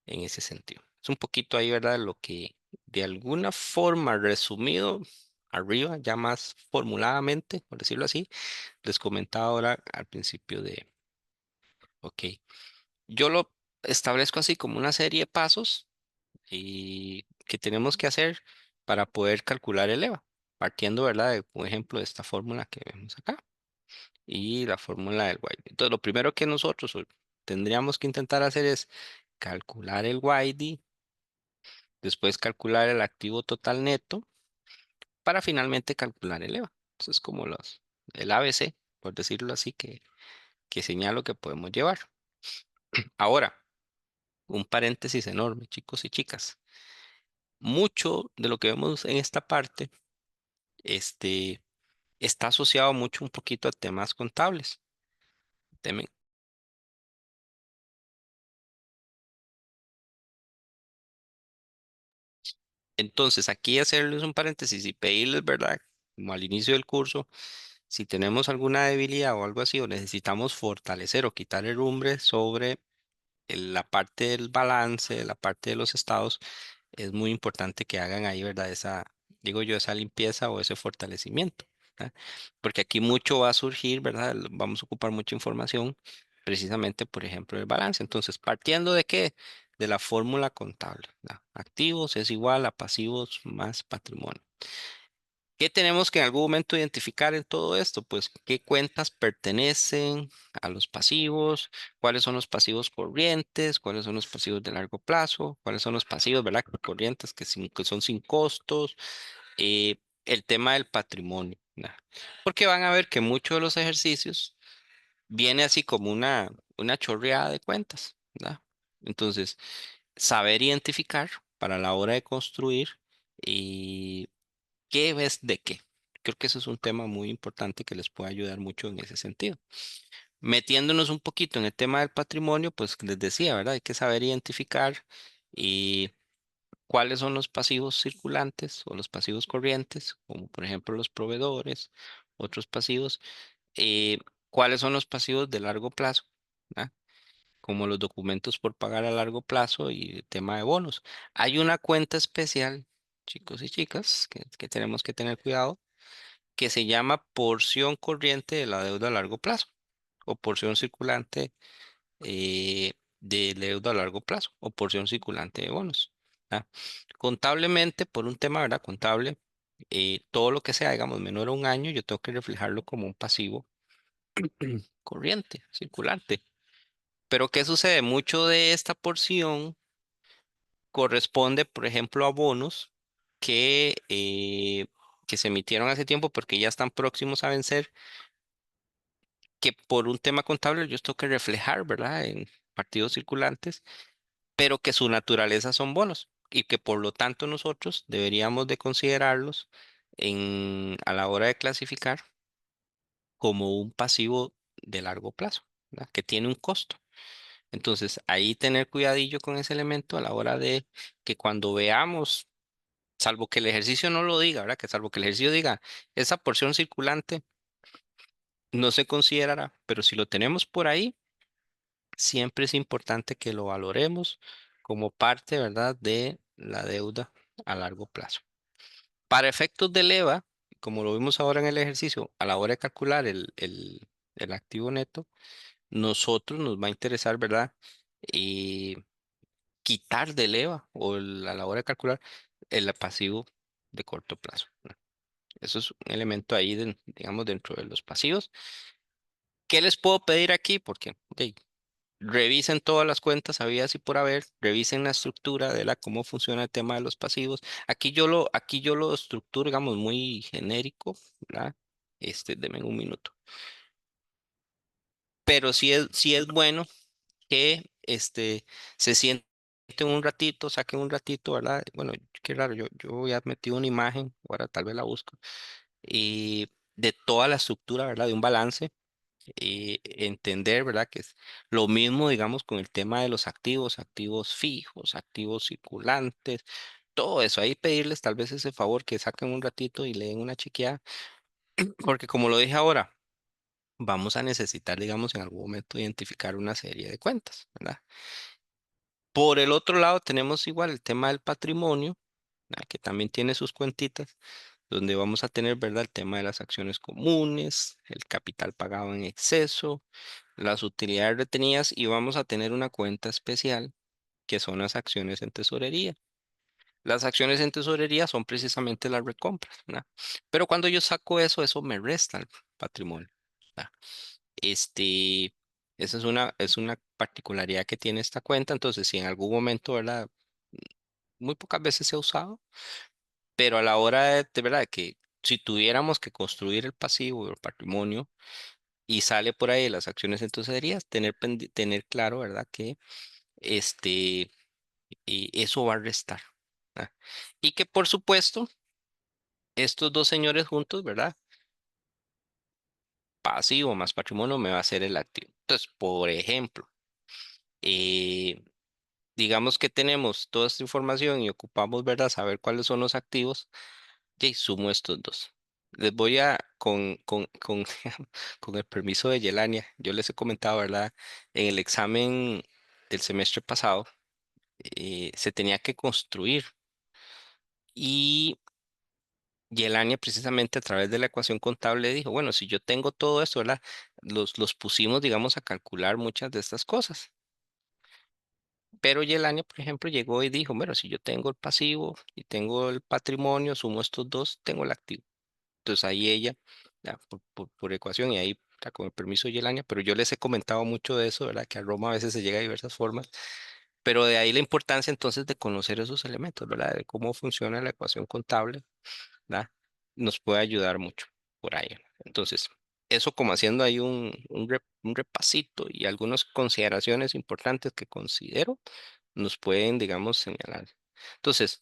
en ese sentido. Es un poquito ahí, ¿verdad? Lo que de alguna forma resumido arriba, ya más formuladamente, por decirlo así, les comentaba ahora al principio ok, yo lo establezco así como una serie de pasos y que tenemos que hacer para poder calcular el EVA, partiendo, ¿verdad? De, por ejemplo, de esta fórmula que vemos acá y la fórmula del YD. Entonces, lo primero que nosotros tendríamos que intentar hacer es calcular el YD, después calcular el activo total neto para finalmente calcular el EVA. Eso es como el ABC, por decirlo así, que señalo que podemos llevar. Ahora, un paréntesis enorme, chicos y chicas. Mucho de lo que vemos en esta parte, este, está asociado mucho un poquito a temas contables. Temen- Entonces, aquí hacerles un paréntesis y pedirles, ¿verdad? Como al inicio del curso, si tenemos alguna debilidad o algo así, o necesitamos fortalecer o quitar el rumbre sobre la parte del balance, la parte de los estados, es muy importante que hagan ahí, ¿verdad? Esa, digo yo, esa limpieza o ese fortalecimiento, ¿verdad? Porque aquí mucho va a surgir, ¿verdad? Vamos a ocupar mucha información, precisamente, por ejemplo, el balance. Entonces, ¿partiendo de qué? De la fórmula contable, ¿verdad? Activos es igual a pasivos más patrimonio. ¿Qué tenemos que en algún momento identificar en todo esto? Pues qué cuentas pertenecen a los pasivos, cuáles son los pasivos corrientes, cuáles son los pasivos de largo plazo, cuáles son los pasivos, ¿verdad? Corrientes que son sin costos, el tema del patrimonio, ¿verdad? Porque van a ver que muchos de los ejercicios viene así como una chorreada de cuentas, ¿verdad? Entonces, saber identificar para la hora de construir y ¿qué ves de qué? Creo que eso es un tema muy importante que les puede ayudar mucho en ese sentido. Metiéndonos un poquito en el tema del patrimonio, pues les decía, ¿verdad? Hay que saber identificar y cuáles son los pasivos circulantes o los pasivos corrientes, como por ejemplo los proveedores, otros pasivos, eh, cuáles son los pasivos de largo plazo, ¿verdad? Como los documentos por pagar a largo plazo y el tema de bonos. Hay una cuenta especial, chicos y chicas, que tenemos que tener cuidado que se llama porción corriente de la deuda a largo plazo o porción circulante de deuda a largo plazo o porción circulante de bonos. ¿Ah? Contablemente, por un tema, ¿verdad? Contable, todo lo que sea, digamos, menor a un año, yo tengo que reflejarlo como un pasivo corriente, circulante. Pero ¿qué sucede? Mucho de esta porción corresponde, por ejemplo, a bonos que se emitieron hace tiempo porque ya están próximos a vencer que por un tema contable yo tengo que reflejar, ¿verdad? En partidos circulantes, pero que su naturaleza son bonos y que por lo tanto nosotros deberíamos de considerarlos a la hora de clasificar como un pasivo de largo plazo, ¿verdad? Que tiene un costo. Entonces, ahí tener cuidadillo con ese elemento a la hora de que cuando veamos, salvo que el ejercicio no lo diga, ¿verdad? Que salvo que el ejercicio diga, esa porción circulante no se considerará, pero si lo tenemos por ahí, siempre es importante que lo valoremos como parte, ¿verdad?, de la deuda a largo plazo. Para efectos de leva, como lo vimos ahora en el ejercicio, a la hora de calcular el activo neto, nosotros nos va a interesar, ¿verdad?, y quitar de leva a la hora de calcular el pasivo de corto plazo, ¿no? Eso es un elemento ahí, digamos, dentro de los pasivos. ¿Qué les puedo pedir aquí? Porque revisen todas las cuentas habidas y por haber, revisen la estructura de cómo funciona el tema de los pasivos. Aquí yo lo estructuro, digamos, muy genérico, ¿verdad? Denme un minuto. Pero sí es bueno que se sienten un ratito, saquen un ratito, ¿verdad? Bueno, qué raro, yo ya metí una imagen, ahora tal vez la busco, y de toda la estructura, ¿verdad? De un balance entender, ¿verdad? Que es lo mismo, digamos, con el tema de los activos, activos fijos, activos circulantes, todo eso. Ahí pedirles tal vez ese favor que saquen un ratito y leen una chequeada, porque como lo dije ahora, vamos a necesitar, digamos, en algún momento identificar una serie de cuentas, ¿verdad? Por el otro lado, tenemos igual el tema del patrimonio, ¿verdad? Que también tiene sus cuentitas, donde vamos a tener, ¿verdad? El tema de las acciones comunes, el capital pagado en exceso, las utilidades retenidas y vamos a tener una cuenta especial que son las acciones en tesorería. Las acciones en tesorería son precisamente las recompras, ¿verdad? Pero cuando yo saco eso, eso me resta el patrimonio, ¿verdad? Este, esa es una particularidad que tiene esta cuenta. Entonces, si en algún momento, ¿verdad? Muy pocas veces se ha usado, pero a la hora de verdad que si tuviéramos que construir el pasivo o el patrimonio, y sale por ahí las acciones en tesorerías, tener claro, ¿verdad? Que este, eso va a restar. ¿Ah? Y que por supuesto, estos dos señores juntos, ¿verdad? Pasivo más patrimonio me va a ser el activo. Entonces, por ejemplo, eh, digamos que tenemos toda esta información y ocupamos, ¿verdad? Saber cuáles son los activos, y sumo estos dos. Les voy a, con el permiso de Yelania, yo les he comentado, ¿verdad? En el examen del semestre pasado, se tenía que construir y Yelania precisamente a través de la ecuación contable dijo, bueno, si yo tengo todo esto, ¿verdad? Los pusimos, digamos, a calcular muchas de estas cosas. Pero Yelania, por ejemplo, llegó y dijo, bueno, si yo tengo el pasivo y tengo el patrimonio, sumo estos dos, tengo el activo. Entonces ahí ella, ya, por ecuación, y ahí ya, con el permiso de Yelania, pero yo les he comentado mucho de eso, ¿verdad? Que a Roma a veces se llega de diversas formas, pero de ahí la importancia entonces de conocer esos elementos, ¿verdad? De cómo funciona la ecuación contable, ¿verdad? Nos puede ayudar mucho por ahí. Entonces, eso como haciendo ahí un repasito y algunas consideraciones importantes que considero nos pueden, digamos, señalar. Entonces,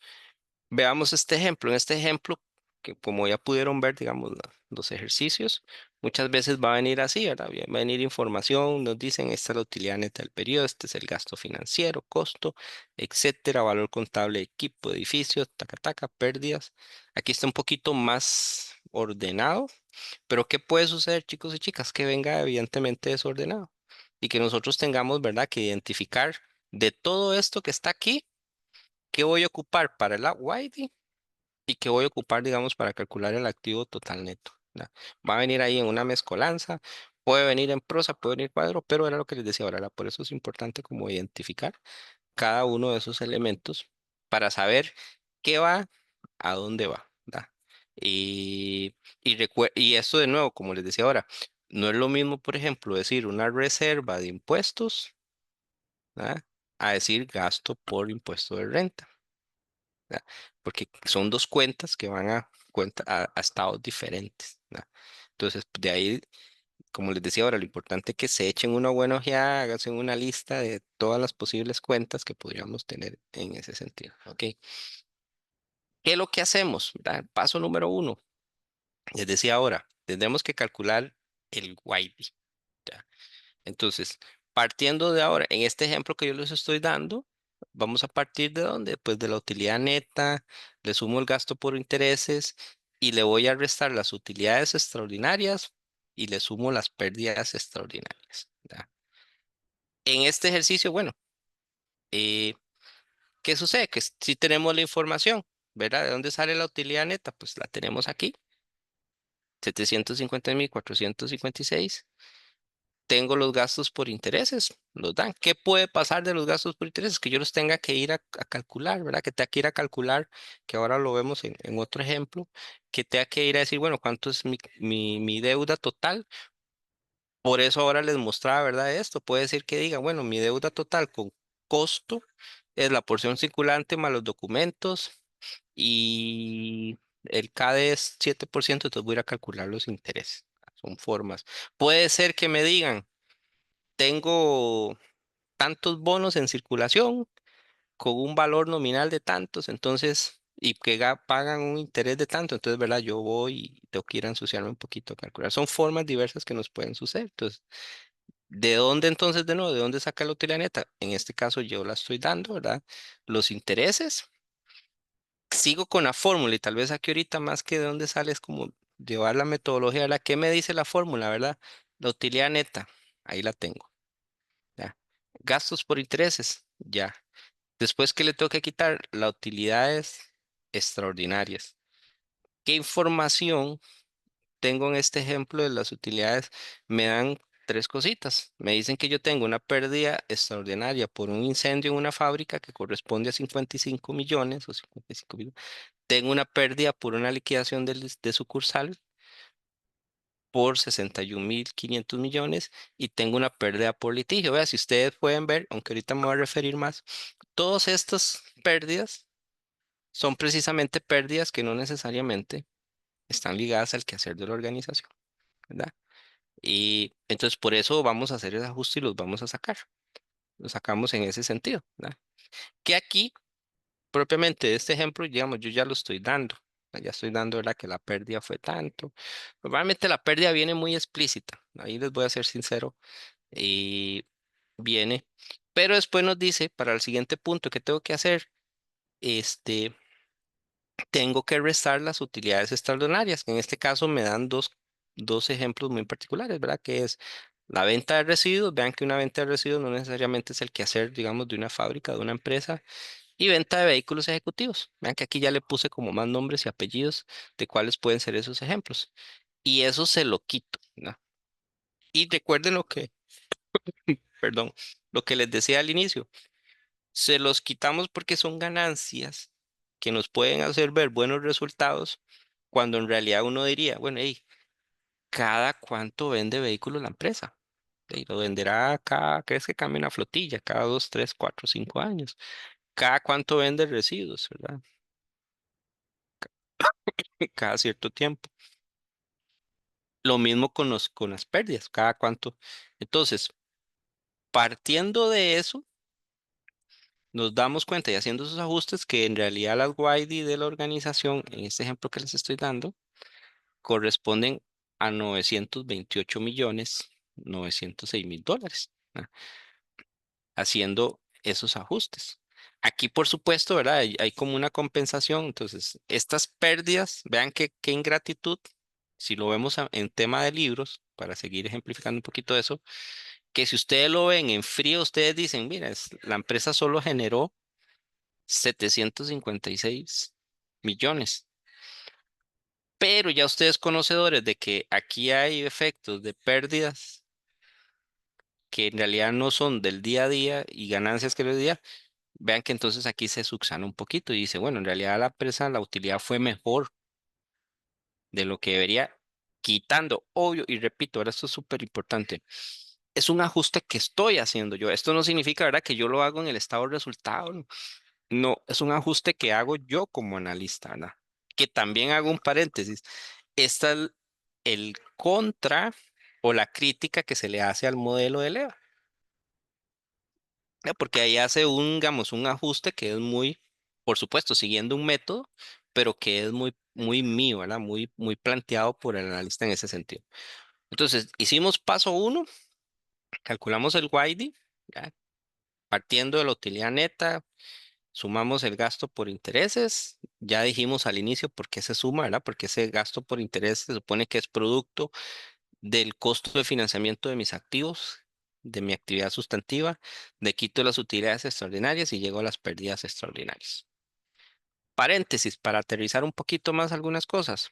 veamos este ejemplo. En este ejemplo, que como ya pudieron ver, digamos, los ejercicios, muchas veces va a venir así, ¿verdad? Va a venir información, nos dicen, esta es la utilidad neta del periodo, este es el gasto financiero, costo, etcétera, valor contable de equipo, edificio, taca, taca, pérdidas. Aquí está un poquito más ordenado, pero ¿qué puede suceder, chicos y chicas? Que venga evidentemente desordenado y que nosotros tengamos, ¿verdad?, que identificar de todo esto que está aquí, qué voy a ocupar para el YD y qué voy a ocupar, digamos, para calcular el activo total neto. ¿Verdad? Va a venir ahí en una mezcolanza, puede venir en prosa, puede venir cuadro, pero era lo que les decía ahora, ¿verdad? Por eso es importante como identificar cada uno de esos elementos para saber qué va, a dónde va. ¿Verdad? Y esto de nuevo, como les decía ahora, no es lo mismo, por ejemplo, decir una reserva de impuestos, ¿verdad? A decir gasto por impuesto de renta. ¿Verdad? Porque son dos cuentas que van a estados diferentes. ¿Verdad? Entonces, de ahí, como les decía ahora, lo importante es que se echen una buena ojeada, háganse una lista de todas las posibles cuentas que podríamos tener en ese sentido. ¿Ok? ¿Qué es lo que hacemos? ¿Verdad? Paso número uno, les decía ahora, tendremos que calcular el YB. Entonces, partiendo de ahora, en este ejemplo que yo les estoy dando, vamos a partir de dónde? Pues de la utilidad neta, le sumo el gasto por intereses y le voy a restar las utilidades extraordinarias y le sumo las pérdidas extraordinarias. ¿Ya? En este ejercicio, bueno, eh, ¿qué sucede? Que si tenemos la información, ¿verdad? ¿De dónde sale la utilidad neta? Pues la tenemos aquí, 750.456. Tengo los gastos por intereses, los dan. ¿Qué puede pasar de los gastos por intereses? Que yo los tenga que ir a calcular, ¿verdad? Que tenga que ir a calcular, que ahora lo vemos en otro ejemplo, que tenga que ir a decir, bueno, ¿cuánto es mi deuda total? Por eso ahora les mostraba, ¿verdad? Esto puede decir que diga, bueno, mi deuda total con costo es la porción circulante más los documentos y el CADE es 7%, entonces voy a ir a calcular los intereses. Son formas. Puede ser que me digan, tengo tantos bonos en circulación con un valor nominal de tantos, entonces, y que pagan un interés de tanto, entonces, ¿verdad? Yo voy y tengo que ir a ensuciarme un poquito a calcular. Son formas diversas que nos pueden suceder. Entonces, ¿de dónde entonces, de nuevo, de dónde saca la utilidad neta? En este caso yo la estoy dando, ¿verdad? Los intereses. Sigo con la fórmula y tal vez aquí ahorita más que de dónde sale es como llevar la metodología, ¿verdad? ¿Qué me dice la fórmula, verdad? La utilidad neta, ahí la tengo. ¿Ya? Gastos por intereses, ya. Después, ¿qué le tengo que quitar? Las utilidades extraordinarias. ¿Qué información tengo en este ejemplo de las utilidades? Me dan tres cositas. Me dicen que yo tengo una pérdida extraordinaria por un incendio en una fábrica que corresponde a 55 millones o 55 millones. Tengo una pérdida por una liquidación de sucursal por 61.500 millones y tengo una pérdida por litigio. Vea, si ustedes pueden ver, aunque ahorita me voy a referir más, todas estas pérdidas son precisamente pérdidas que no necesariamente están ligadas al quehacer de la organización, ¿verdad? Y entonces por eso vamos a hacer el ajuste y los vamos a sacar. Los sacamos en ese sentido, ¿verdad? Que aquí, propiamente de este ejemplo, digamos, yo ya lo estoy dando. Ya estoy dando, ¿verdad? Que la pérdida fue tanto. Normalmente la pérdida viene muy explícita. Ahí les voy a ser sincero. Y viene. Pero después nos dice, para el siguiente punto, ¿qué tengo que hacer? Este, tengo que restar las utilidades extraordinarias, que en este caso me dan dos ejemplos muy particulares, ¿verdad? Que es la venta de residuos. Vean que una venta de residuos no necesariamente es el quehacer, digamos, de una fábrica, de una empresa. Y venta de vehículos ejecutivos. Vean que aquí ya le puse como más nombres y apellidos de cuáles pueden ser esos ejemplos. Y eso se lo quito, ¿no? Y recuerden perdón, lo que les decía al inicio. Se los quitamos porque son ganancias que nos pueden hacer ver buenos resultados, cuando en realidad uno diría, bueno, hey, ¿cada cuánto vende vehículos la empresa? Y lo venderá cada, ¿crees que cambia una flotilla? Cada 2, 3, 4, 5 años. ¿Cada cuánto vende residuos, verdad? Cada cierto tiempo. Lo mismo con las pérdidas, cada cuánto. Entonces, partiendo de eso, nos damos cuenta y haciendo esos ajustes que en realidad las YD de la organización, en este ejemplo que les estoy dando, corresponden a 928.906.000 dólares, ¿ah? Haciendo esos ajustes. Aquí, por supuesto, ¿verdad? Hay como una compensación. Entonces, estas pérdidas, vean qué ingratitud, si lo vemos en tema de libros, para seguir ejemplificando un poquito de eso, que si ustedes lo ven en frío, ustedes dicen, mira, la empresa solo generó 756 millones. Pero ya ustedes conocedores de que aquí hay efectos de pérdidas que en realidad no son del día a día y ganancias que les día, vean que entonces aquí se subsana un poquito y dice, bueno, en realidad la empresa, la utilidad fue mejor de lo que debería, quitando, obvio, y repito, ahora esto es súper importante. Es un ajuste que estoy haciendo yo. Esto no significa, ¿verdad?, que yo lo hago en el estado de resultado. No, no, es un ajuste que hago yo como analista, ¿verdad? Que también hago un paréntesis. Esta es el contra o la crítica que se le hace al modelo de Leva, ¿no? Porque ahí hace digamos, un ajuste que es muy, por supuesto, siguiendo un método, pero que es muy, muy mío, ¿verdad? Muy, muy planteado por el analista en ese sentido. Entonces, hicimos paso uno, calculamos el YD, ¿ya? Partiendo de la utilidad neta, sumamos el gasto por intereses. Ya dijimos al inicio por qué se suma, ¿verdad? Porque ese gasto por intereses se supone que es producto del costo de financiamiento de mis activos, de mi actividad sustantiva, de quito las utilidades extraordinarias y llego a las pérdidas extraordinarias. Paréntesis, para aterrizar un poquito más algunas cosas,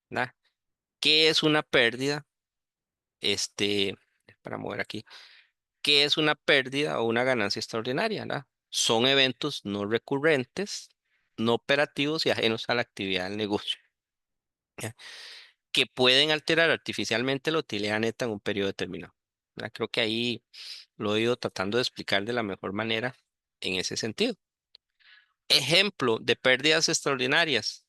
¿verdad? ¿Qué es una pérdida? Este, para mover aquí, ¿qué es una pérdida o una ganancia extraordinaria, ¿verdad? Son eventos no recurrentes, no operativos y ajenos a la actividad del negocio, ¿ya? Que pueden alterar artificialmente la utilidad neta en un periodo determinado, ¿verdad? Creo que ahí lo he ido tratando de explicar de la mejor manera en ese sentido. Ejemplo de pérdidas extraordinarias: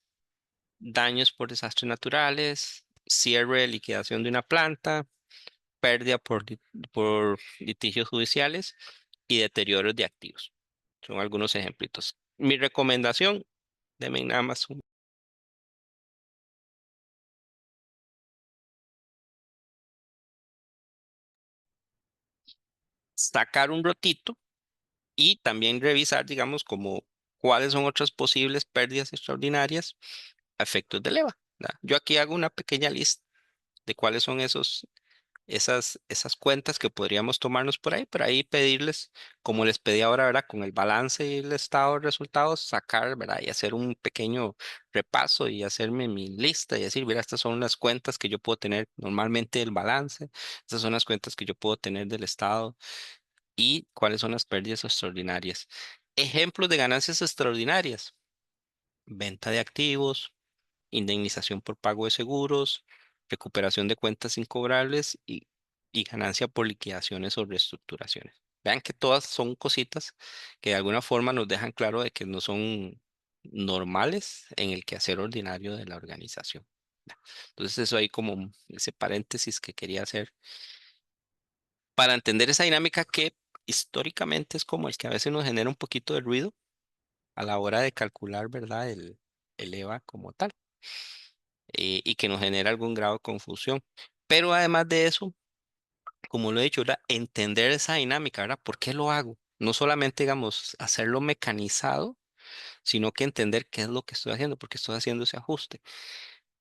daños por desastres naturales, cierre de liquidación de una planta, pérdida por litigios judiciales y deterioros de activos. Son algunos ejemplitos. Mi recomendación, denme nada más sacar un rotito y también revisar, digamos, como cuáles son otras posibles pérdidas extraordinarias a efectos de leva, ¿verdad? Yo aquí hago una pequeña lista de cuáles son esas cuentas que podríamos tomarnos por ahí pedirles, como les pedí ahora, ¿verdad? Con el balance y el estado de resultados, sacar, ¿verdad? Y hacer un pequeño repaso y hacerme mi lista y decir, mira, estas son las cuentas que yo puedo tener normalmente del balance, estas son las cuentas que yo puedo tener del estado y cuáles son las pérdidas extraordinarias. Ejemplos de ganancias extraordinarias: venta de activos, indemnización por pago de seguros, recuperación de cuentas incobrables y ganancia por liquidaciones o reestructuraciones. Vean que todas son cositas que de alguna forma nos dejan claro de que no son normales en el quehacer ordinario de la organización. Entonces eso ahí como ese paréntesis que quería hacer para entender esa dinámica que históricamente es como el que a veces nos genera un poquito de ruido a la hora de calcular, ¿verdad? El EVA como tal, y que nos genera algún grado de confusión. Pero además de eso, como lo he dicho, ¿verdad? Entender esa dinámica, ¿verdad? ¿Por qué lo hago? No solamente, digamos, hacerlo mecanizado, sino que entender qué es lo que estoy haciendo, porque estoy haciendo ese ajuste.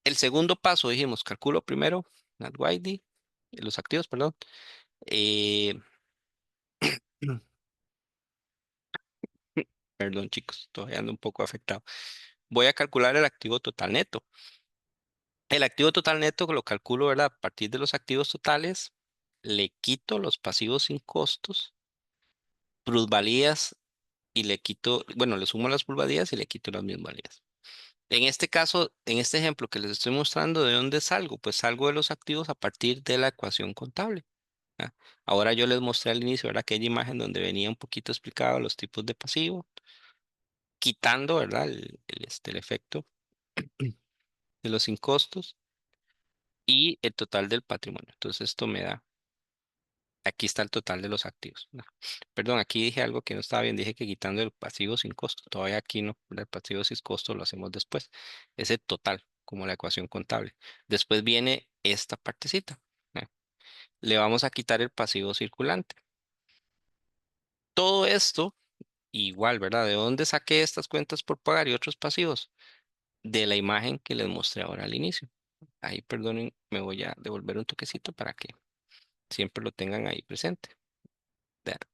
El segundo paso, dijimos, calculo primero NatWidy, los activos, perdón. Eh, Perdón, chicos, todavía ando un poco afectado. Voy a calcular el activo total neto. El activo total neto lo calculo, ¿verdad? A partir de los activos totales, le quito los pasivos sin costos, plusvalías y le quito, bueno, le sumo las plusvalías y le quito las minusvalías. En este caso, en este ejemplo que les estoy mostrando, ¿de dónde salgo? Pues salgo de los activos a partir de la ecuación contable. ¿Ah? Ahora yo les mostré al inicio, ¿verdad? Aquella imagen donde venía un poquito explicado los tipos de pasivo, quitando, ¿verdad? El efecto de los sin costos y el total del patrimonio. Entonces esto me da, aquí está el total de los activos. Perdón, aquí dije algo que no estaba bien, dije que quitando el pasivo sin costo. Todavía aquí no, el pasivo sin costo lo hacemos después. Ese total, como la ecuación contable. Después viene esta partecita. ¿Eh? Le vamos a quitar el pasivo circulante. Todo esto igual, ¿verdad? ¿De dónde saqué estas cuentas por pagar y otros pasivos? De la imagen que les mostré ahora al inicio. Ahí, perdonen, me voy a devolver un toquecito para que siempre lo tengan ahí presente,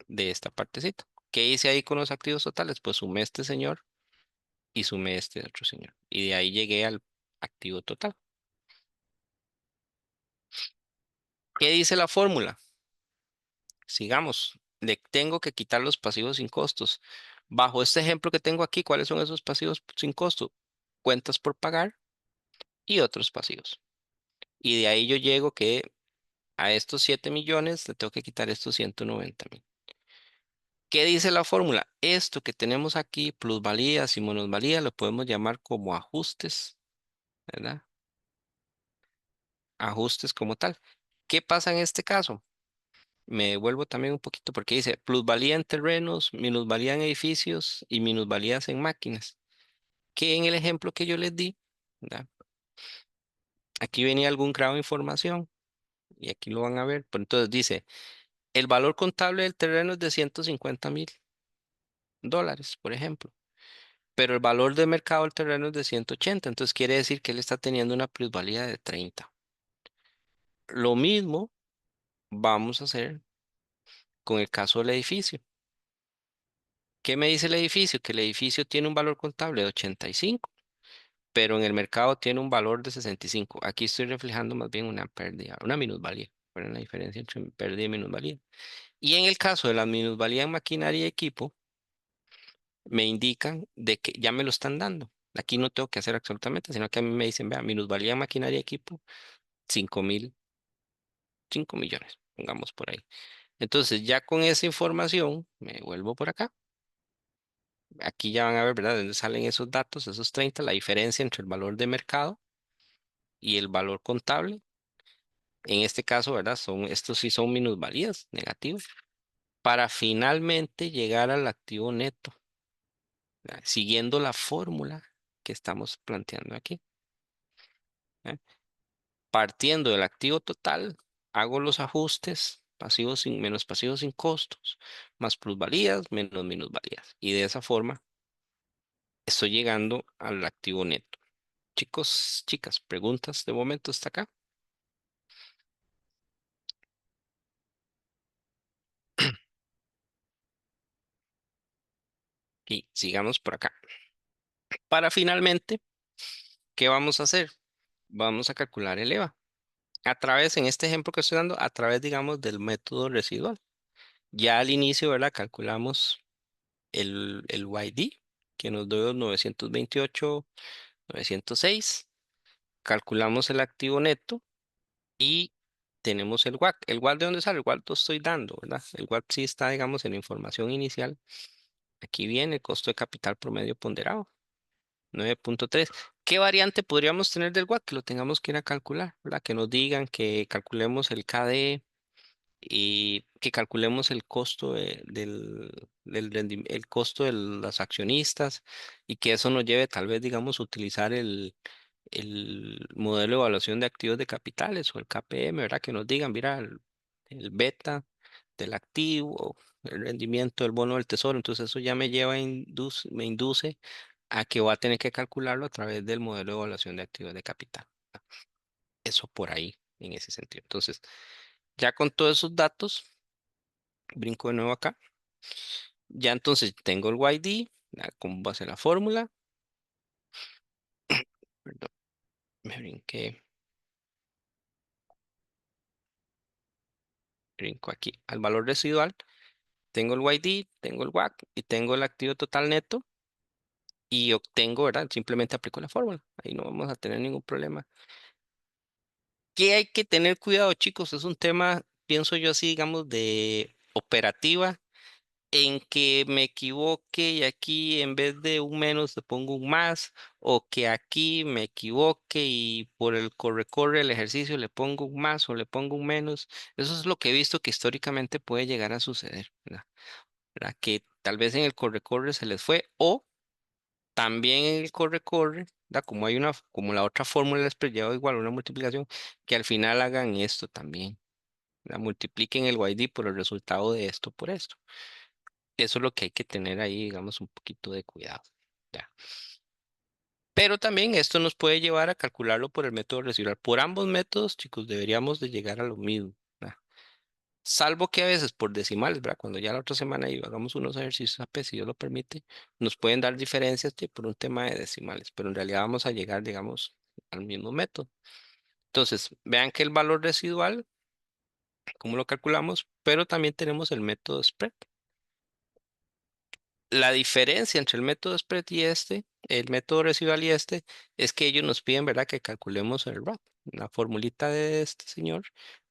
de esta partecita. ¿Qué hice ahí con los activos totales? Pues sumé este señor y sumé este otro señor. Y de ahí llegué al activo total. ¿Qué dice la fórmula? Sigamos. Le tengo que quitar los pasivos sin costos. Bajo este ejemplo que tengo aquí, ¿cuáles son esos pasivos sin costo? Cuentas por pagar y otros pasivos. Y de ahí yo llego que a estos 7 millones le tengo que quitar estos 190.000. ¿Qué dice la fórmula? Esto que tenemos aquí, plusvalías y minusvalías, lo podemos llamar como ajustes, ¿verdad? Ajustes como tal. ¿Qué pasa en este caso? Me devuelvo también un poquito porque dice plusvalía en terrenos, minusvalía en edificios y minusvalías en máquinas. Que en el ejemplo que yo les di, ¿verdad? Aquí venía algún grado de información y aquí lo van a ver. Pero entonces dice, el valor contable del terreno es de $150.000, por ejemplo. Pero el valor de mercado del terreno es de 180, entonces quiere decir que él está teniendo una plusvalía de 30. Lo mismo vamos a hacer con el caso del edificio. ¿Qué me dice el edificio? Que el edificio tiene un valor contable de 85, pero en el mercado tiene un valor de 65. Aquí estoy reflejando más bien una pérdida, una minusvalía. ¿Cuál es la diferencia entre pérdida y minusvalía? Y en el caso de la minusvalía en maquinaria y equipo, me indican de que ya me lo están dando. Aquí no tengo que hacer absolutamente, sino que a mí me dicen, vea, minusvalía en maquinaria y equipo, 5.000, 5 millones, pongamos por ahí. Entonces, ya con esa información, me vuelvo por acá. Aquí ya van a ver, ¿verdad? De dónde salen esos datos, esos 30, la diferencia entre el valor de mercado y el valor contable. En este caso, ¿verdad? Estos sí son minusvalías negativos. Para finalmente llegar al activo neto, ¿verdad? Siguiendo la fórmula que estamos planteando aquí. ¿Eh? Partiendo del activo total, hago los ajustes, pasivos sin, menos pasivos sin costos, más plusvalías, menos minusvalías. Y de esa forma estoy llegando al activo neto. Chicos, chicas, preguntas de momento hasta acá. Y sigamos por acá. Para finalmente, ¿qué vamos a hacer? Vamos a calcular el EVA. A través, en este ejemplo que estoy dando, a través, digamos, del método residual. Ya al inicio, ¿verdad? Calculamos el YD, que nos dio 928.906. Calculamos el activo neto y tenemos el WAC. ¿El WAC de dónde sale? El WAC lo estoy dando, ¿verdad? El WAC sí está, digamos, en la información inicial. Aquí viene el costo de capital promedio ponderado, 9.3. ¿Qué variante podríamos tener del WACC? Que lo tengamos que ir a calcular, ¿verdad? Que nos digan que calculemos el KD y que calculemos el costo el costo de los accionistas y que eso nos lleve tal vez, digamos, a utilizar el modelo de evaluación de activos de capitales o el KPM, ¿verdad? Que nos digan, mira, el beta del activo, el rendimiento del bono del tesoro. Entonces eso ya me lleva me induce a que voy a tener que calcularlo a través del modelo de evaluación de activos de capital. Eso por ahí, en ese sentido. Entonces, ya con todos esos datos, brinco de nuevo acá. Ya entonces tengo el YD, ya cómo va a ser la fórmula. Perdón, me brinco aquí al valor residual. Tengo el YD, tengo el WACC y tengo el activo total neto y obtengo, ¿verdad? Simplemente aplico la fórmula. Ahí no vamos a tener ningún problema. ¿Qué hay que tener cuidado, chicos? Es un tema, pienso yo así, digamos, de operativa en que me equivoque y aquí en vez de un menos le pongo un más, o que aquí me equivoque y por el corre-corre el ejercicio le pongo un más o le pongo un menos. Eso es lo que he visto que históricamente puede llegar a suceder, ¿verdad? ¿Verdad? Que tal vez en el corre-corre se les fue o también en el corre-corre, ¿verdad? Como hay una, como la otra fórmula les lleva igual a una multiplicación, que al final hagan esto también. ¿Verdad? Multipliquen el YD por el resultado de esto por esto. Eso es lo que hay que tener ahí, digamos, un poquito de cuidado. ¿Ya? Pero también esto nos puede llevar a calcularlo por el método residual. Por ambos métodos, chicos, deberíamos de llegar a lo mismo. ¿Verdad? Salvo que a veces por decimales, ¿verdad? Cuando ya la otra semana y hagamos unos ejercicios AP, si Dios lo permite, nos pueden dar diferencias por un tema de decimales, pero en realidad vamos a llegar, digamos, al mismo método. Entonces, vean que el valor residual, ¿cómo lo calculamos? Pero también tenemos el método spread. La diferencia entre el método spread y el método residual y es que ellos nos piden, ¿verdad?, que calculemos el RAP. La formulita de este señor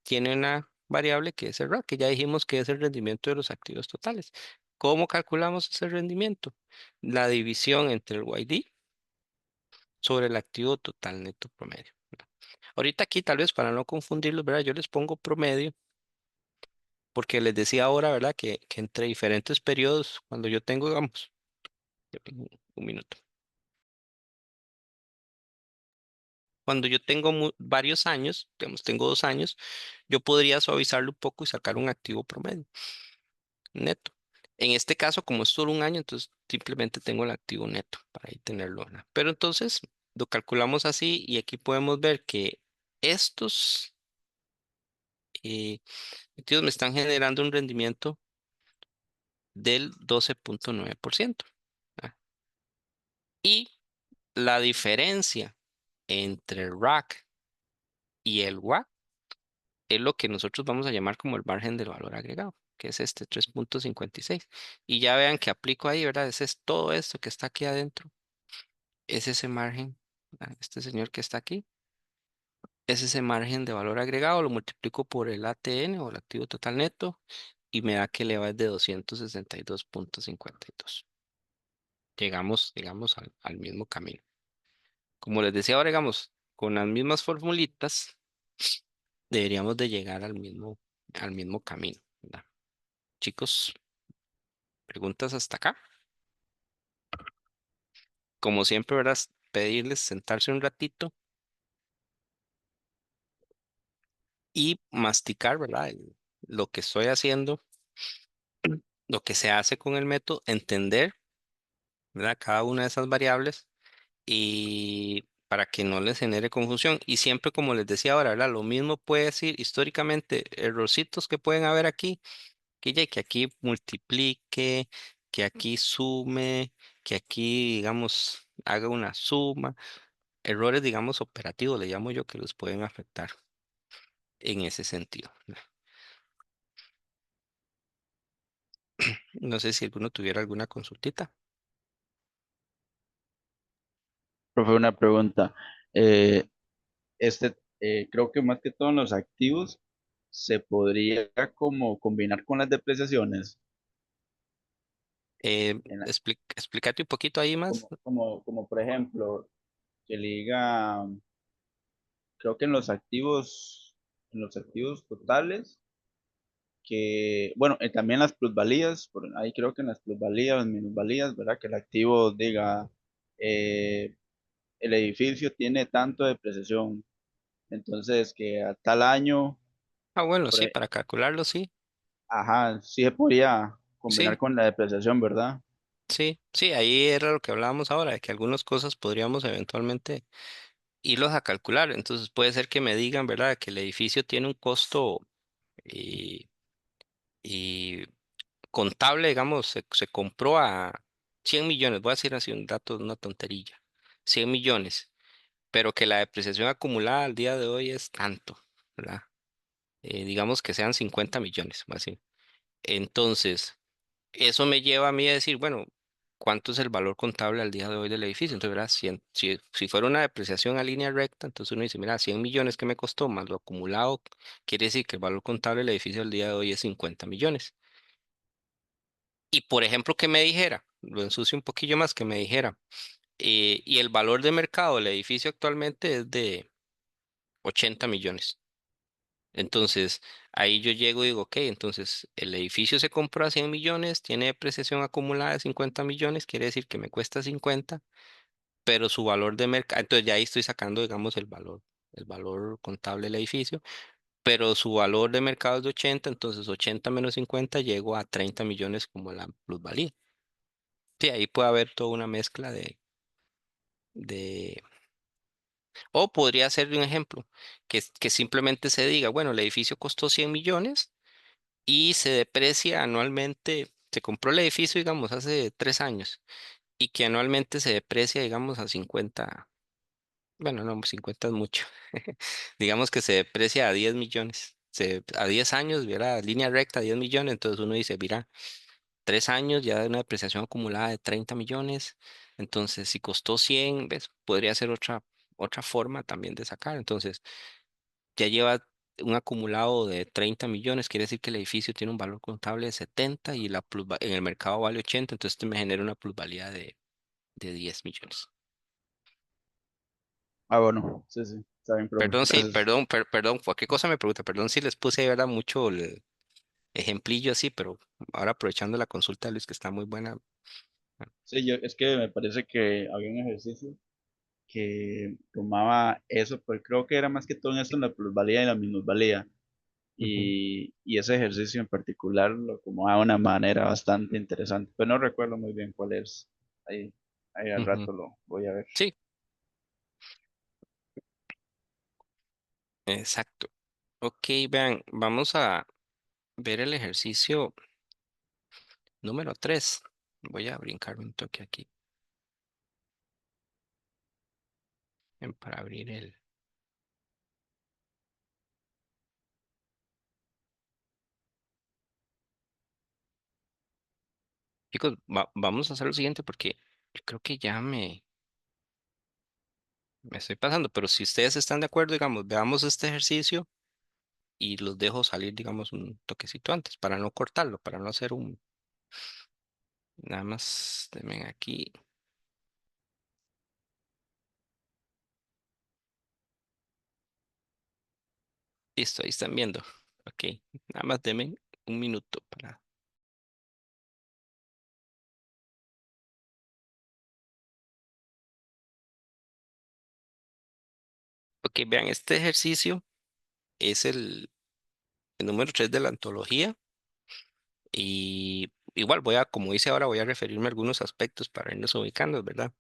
tiene una variable que es el RAP, que ya dijimos que es el rendimiento de los activos totales. ¿Cómo calculamos ese rendimiento? La división entre el YD sobre el activo total neto promedio. Ahorita aquí, tal vez para no confundirlos, ¿verdad? Yo les pongo promedio porque les decía ahora, ¿verdad?, que entre diferentes periodos, cuando yo tengo, digamos, un minuto. Cuando yo tengo varios años, digamos, tengo 2 años, yo podría suavizarlo un poco y sacar un activo promedio neto. En este caso, como es solo un año, entonces simplemente tengo el activo neto para ahí tenerlo, ¿verdad? Pero entonces lo calculamos así y aquí podemos ver que estos eh, activos me están generando un rendimiento del 12,9%. ¿Ah? Y la diferencia entre el RAC y el WAC es lo que nosotros vamos a llamar como el margen del valor agregado, que es este 3,56. Y ya vean que aplico ahí, ¿verdad? Ese es todo esto que está aquí adentro. Es ese margen, este señor que está aquí, es ese margen de valor agregado, lo multiplico por el ATN o el activo total neto y me da que le va de 262,52. Llegamos al mismo camino. Como les decía ahora, digamos, con las mismas formulitas, deberíamos de llegar al mismo camino, ¿verdad? Chicos, preguntas hasta acá. Como siempre, ¿verdad? Pedirles sentarse un ratito y masticar, ¿verdad? Lo que estoy haciendo, lo que se hace con el método, entender, ¿verdad? Cada una de esas variables y para que no les genere confusión. Y siempre, como les decía ahora, ¿verdad? Lo mismo puede decir históricamente, errorcitos que pueden haber aquí, que aquí multiplique, que aquí sume, que aquí, digamos, haga una suma. Errores, digamos, operativos, le llamo yo, que los pueden afectar en ese sentido. No sé si alguno tuviera alguna consultita.
Profe, una pregunta. Eh, Creo que más que todo en los activos se podría como combinar con las depreciaciones. En la-
Explícate un poquito ahí más.
como por ejemplo, que le diga, creo que en los activos totales, que, bueno, también las plusvalías, ahí creo que en las plusvalías, las minusvalías, ¿verdad? Que el activo diga, eh, el edificio tiene tanto de depreciación, entonces que a tal año,
Ah, bueno,
por
sí,
ahí-
para calcularlo, sí,
ajá, sí se podría combinar
sí,
con la depreciación, ¿verdad?
sí, sí, ahí era lo que hablábamos ahora, de que algunas cosas podríamos eventualmente irlos a calcular. Entonces puede ser que me digan, ¿verdad?, que el edificio tiene un costo y, y contable, digamos, se compró a 100 millones, voy a decir así un dato, una tontería, 100 millones, pero que la depreciación acumulada al día de hoy es tanto, ¿verdad? Digamos que sean 50 millones, más así. Entonces, eso me lleva a mí a decir, bueno, ¿cuánto es el valor contable al día de hoy del edificio? Entonces, ¿verdad? Si fuera una depreciación a línea recta, entonces uno dice, mira, 100 millones que me costó más lo acumulado, quiere decir que el valor contable del edificio al día de hoy es 50 millones. Y por ejemplo, que me dijera, lo ensucio un poquillo más, que me dijera, y el valor de mercado del edificio actualmente es de 80 millones. Entonces, ahí yo llego y digo, ok, entonces el edificio se compró a 100 millones, tiene depreciación acumulada de 50 millones, quiere decir que me cuesta 50, pero su valor de mercado, entonces ya ahí estoy sacando, digamos, el valor contable del edificio, pero su valor de mercado es de 80, entonces 80 menos 50 llego a 30 millones como la plusvalía. Sí, ahí puede haber toda una mezcla de, o podría ser un ejemplo, que simplemente se diga, bueno, el edificio costó 100 millones y se deprecia anualmente, se compró el edificio, digamos, hace 3 años y que anualmente se deprecia, digamos, a 50, bueno, no, 50 es mucho, digamos que se deprecia a 10 millones, a 10 años, viera, línea recta, 10 millones, entonces uno dice, mira, 3 años ya de una depreciación acumulada de 30 millones, entonces si costó 100, ¿ves? Podría ser otra forma también de sacar, entonces ya lleva un acumulado de 30 millones, quiere decir que el edificio tiene un valor contable de 70 y en el mercado vale 80, entonces esto me genera una plusvalía de 10 millones.
Ah, bueno, sí, sí, está bien, profe,
Perdón, sí,
gracias.
perdón, ¿por qué cosa me pregunta? Perdón si les puse, ¿verdad? Mucho el ejemplillo así, pero ahora aprovechando la consulta de Luis, que está muy buena.
Sí, es que me parece que había un ejercicio que tomaba eso, pues creo que era más que todo en eso, en la plusvalía y la minusvalía.
Ujú,
Y ese ejercicio en particular lo acomodaba de una manera bastante interesante, pero no recuerdo muy bien cuál es. Ahí, ahí al
ujú.
rato lo voy a ver.
Sí, exacto. Ok, vean, vamos a ver el ejercicio número 3. Voy a brincarme un toque aquí para abrir el... Chicos, vamos a hacer lo siguiente porque yo creo que ya me estoy pasando, pero si ustedes están de acuerdo, digamos, veamos este ejercicio y los dejo salir, digamos, un toquecito antes para no cortarlo, para no hacer un... Nada más, denme aquí. Listo, ahí están viendo. Ok, nada más denme un minuto para... Ok, vean, este ejercicio es el número 3 de la antología y igual voy a, como dice ahora, voy a referirme a algunos aspectos para irnos ubicando, ¿verdad?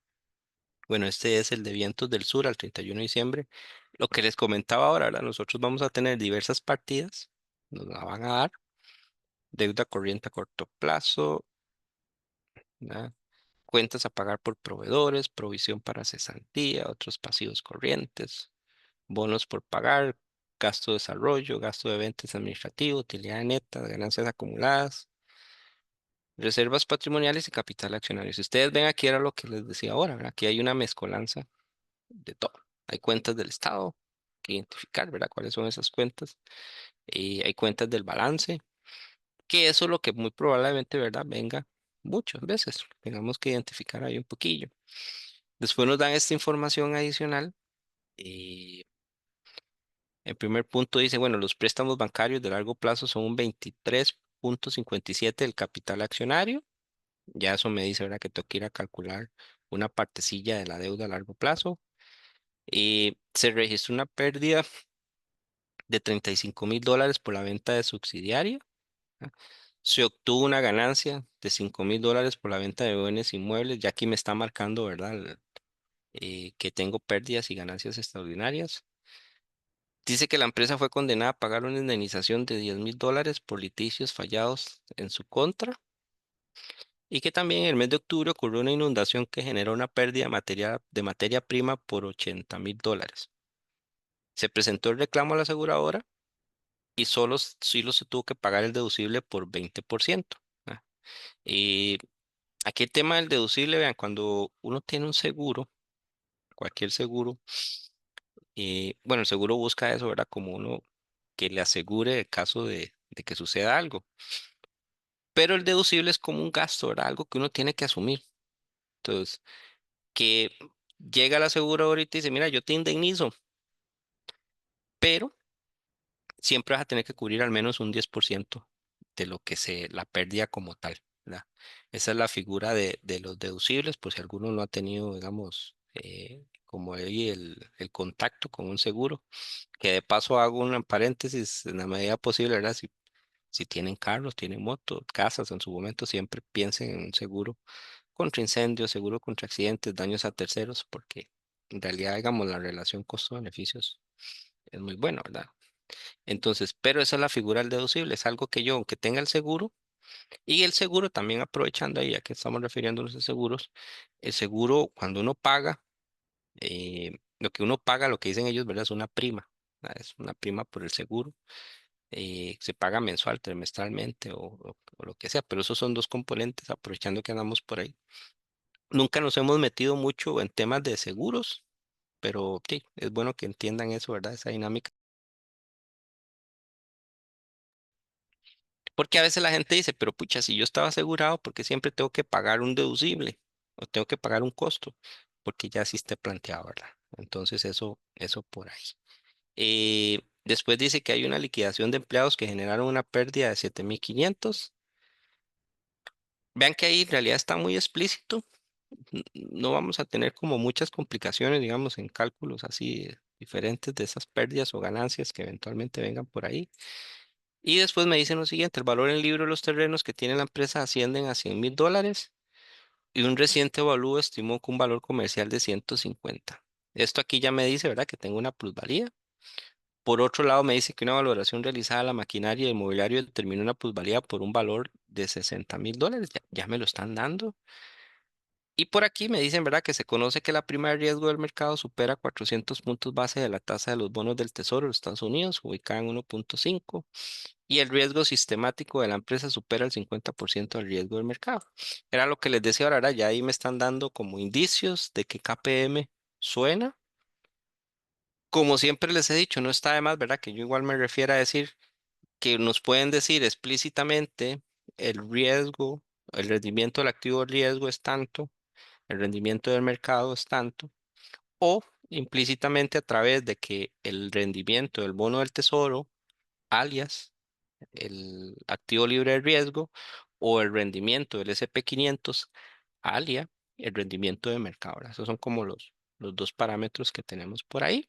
Bueno, este es el de Vientos del Sur al 31 de diciembre. Lo que les comentaba ahora, ¿verdad? Nosotros vamos a tener diversas partidas, nos la van a dar, deuda corriente a corto plazo, ¿verdad? Cuentas a pagar por proveedores, provisión para cesantía, otros pasivos corrientes, bonos por pagar, gasto de desarrollo, gasto de ventas administrativo, utilidad neta, ganancias acumuladas, reservas patrimoniales y capital accionario. Si ustedes ven aquí era lo que les decía ahora, ¿verdad? Aquí hay una mezcolanza de todo. Hay cuentas del Estado que identificar, ¿verdad? ¿Cuáles son esas cuentas? Y hay cuentas del balance, que eso es lo que muy probablemente, ¿verdad? Venga muchas veces. Tengamos que identificar ahí un poquillo. Después nos dan esta información adicional. Y en primer punto dice, bueno, los préstamos bancarios de largo plazo son un 23,57 del capital accionario. Ya eso me dice, ¿verdad? Que tengo que ir a calcular una partecilla de la deuda a largo plazo. Y se registró una pérdida de $35,000 por la venta de subsidiaria. ¿Ah? Se obtuvo una ganancia de $5,000 por la venta de bienes inmuebles. Ya aquí me está marcando, ¿verdad? Que tengo pérdidas y ganancias extraordinarias. Dice que la empresa fue condenada a pagar una indemnización de $10,000 por litigios fallados en su contra y que también en el mes de octubre ocurrió una inundación que generó una pérdida de materia prima por $80,000. Se presentó el reclamo a la aseguradora y solo se tuvo que pagar el deducible por 20%. ¿Ah? Y aquí el tema del deducible, vean, cuando uno tiene un seguro, cualquier seguro, bueno, el seguro busca eso, ¿verdad? Como uno que le asegure el caso de que suceda algo. Pero el deducible es como un gasto, ¿verdad? Algo que uno tiene que asumir. Entonces, que llega la aseguradora y te dice, mira, yo te indemnizo, pero siempre vas a tener que cubrir al menos un 10% de lo que la pérdida como tal, ¿verdad? Esa es la figura de los deducibles, por si alguno no ha tenido, digamos, como ahí el contacto con un seguro, que de paso hago un paréntesis en la medida posible, ¿verdad? Si tienen carros, tienen motos, casas, en su momento siempre piensen en un seguro contra incendios, seguro contra accidentes, daños a terceros, porque en realidad, digamos, la relación costo-beneficios es muy buena, ¿verdad? Entonces, pero esa es la figura del deducible, es algo que yo, aunque tenga el seguro, y el seguro también aprovechando ahí, ya que estamos refiriéndonos a seguros, el seguro, cuando uno paga, lo que uno paga, lo que dicen ellos, ¿verdad? Es una prima, ¿verdad? Es una prima por el seguro. Se paga mensual, trimestralmente o lo que sea, pero esos son dos componentes, aprovechando que andamos por ahí. Nunca nos hemos metido mucho en temas de seguros, pero sí, es bueno que entiendan eso, ¿verdad? Esa dinámica. Porque a veces la gente dice, pero pucha, si yo estaba asegurado, ¿por qué siempre tengo que pagar un deducible o tengo que pagar un costo? Porque ya sí está planteado, ¿verdad? Entonces eso por ahí. Después dice que hay una liquidación de empleados que generaron una pérdida de 7,500. Vean que ahí en realidad está muy explícito. No vamos a tener como muchas complicaciones, digamos, en cálculos así diferentes de esas pérdidas o ganancias que eventualmente vengan por ahí. Y después me dicen lo siguiente, el valor en libro de los terrenos que tiene la empresa ascienden a $100,000 y un reciente avalúo estimó que un valor comercial de 150. Esto aquí ya me dice, ¿verdad? Que tengo una plusvalía. Por otro lado, me dice que una valoración realizada a la maquinaria y el mobiliario determina una plusvalía por un valor de $60,000. Ya me lo están dando. Y por aquí me dicen, ¿verdad? Que se conoce que la prima de riesgo del mercado supera 400 puntos base de la tasa de los bonos del Tesoro de los Estados Unidos, ubicada en 1,5, y el riesgo sistemático de la empresa supera el 50% del riesgo del mercado. Era lo que les decía ahora, ¿verdad? Ya ahí me están dando como indicios de que KPM suena. Como siempre les he dicho, no está de más, ¿verdad? Que yo igual me refiero a decir que nos pueden decir explícitamente el riesgo, el rendimiento del activo de riesgo es tanto, el rendimiento del mercado es tanto, o implícitamente a través de que el rendimiento del bono del tesoro, alias el activo libre de riesgo, o el rendimiento del SP 500, alias el rendimiento de mercado, ¿verdad? Esos son como los dos parámetros que tenemos por ahí.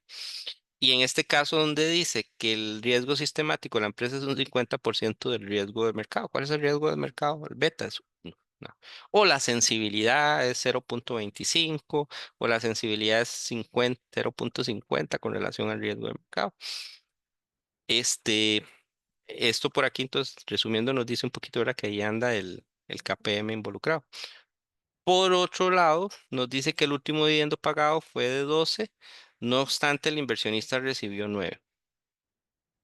Y en este caso, donde dice que el riesgo sistemático de la empresa es un 50% del riesgo del mercado. ¿Cuál es el riesgo del mercado? El beta es 1. No. O la sensibilidad es 0,25 o la sensibilidad es 0,50 con relación al riesgo del mercado. Este, esto por aquí, entonces, resumiendo, nos dice un poquito ahora que ahí anda el KPM involucrado. Por otro lado, nos dice que el último dividendo pagado fue de 12, no obstante, el inversionista recibió 9.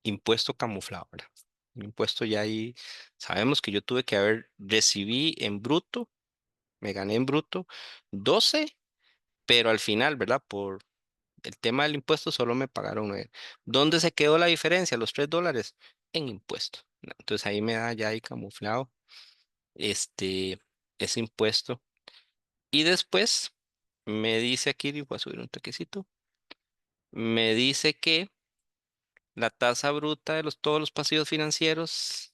Impuesto camuflado, ¿verdad? El impuesto ya ahí, sabemos que yo tuve que recibí en bruto, me gané en bruto 12, pero al final, ¿verdad? Por el tema del impuesto solo me pagaron 9. ¿Dónde se quedó la diferencia? Los $3 en impuesto, ¿no? Entonces ahí me da ya ahí camuflado este, ese impuesto. Y después. Me dice aquí, voy a subir un toquecito, me dice que la tasa bruta de todos los pasivos financieros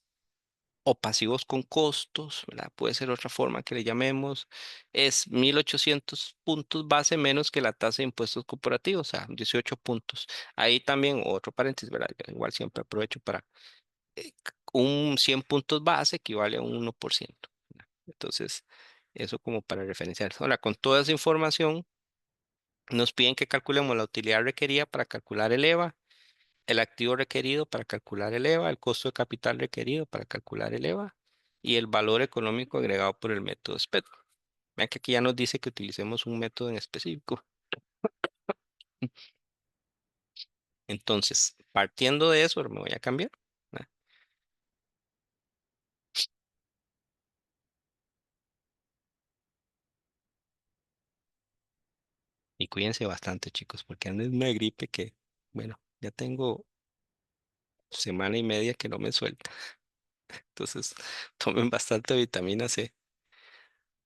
o pasivos con costos, ¿verdad? Puede ser otra forma que le llamemos, es 1.800 puntos base menos que la tasa de impuestos corporativos, o sea, 18 puntos. Ahí también otro paréntesis, ¿verdad? Yo igual siempre aprovecho para un 100 puntos base equivale a un 1%, ¿verdad? Entonces, eso como para referenciar. Ahora, con toda esa información, nos piden que calculemos la utilidad requerida para calcular el EVA, el activo requerido para calcular el EVA, el costo de capital requerido para calcular el EVA y el valor económico agregado por el método SPED. Vean que aquí ya nos dice que utilicemos un método en específico. Entonces, partiendo de eso, ahora me voy a cambiar, ¿verdad? Y cuídense bastante, chicos, porque ando en una gripe que, bueno, ya tengo semana y media que no me suelta. Entonces, tomen bastante vitamina C.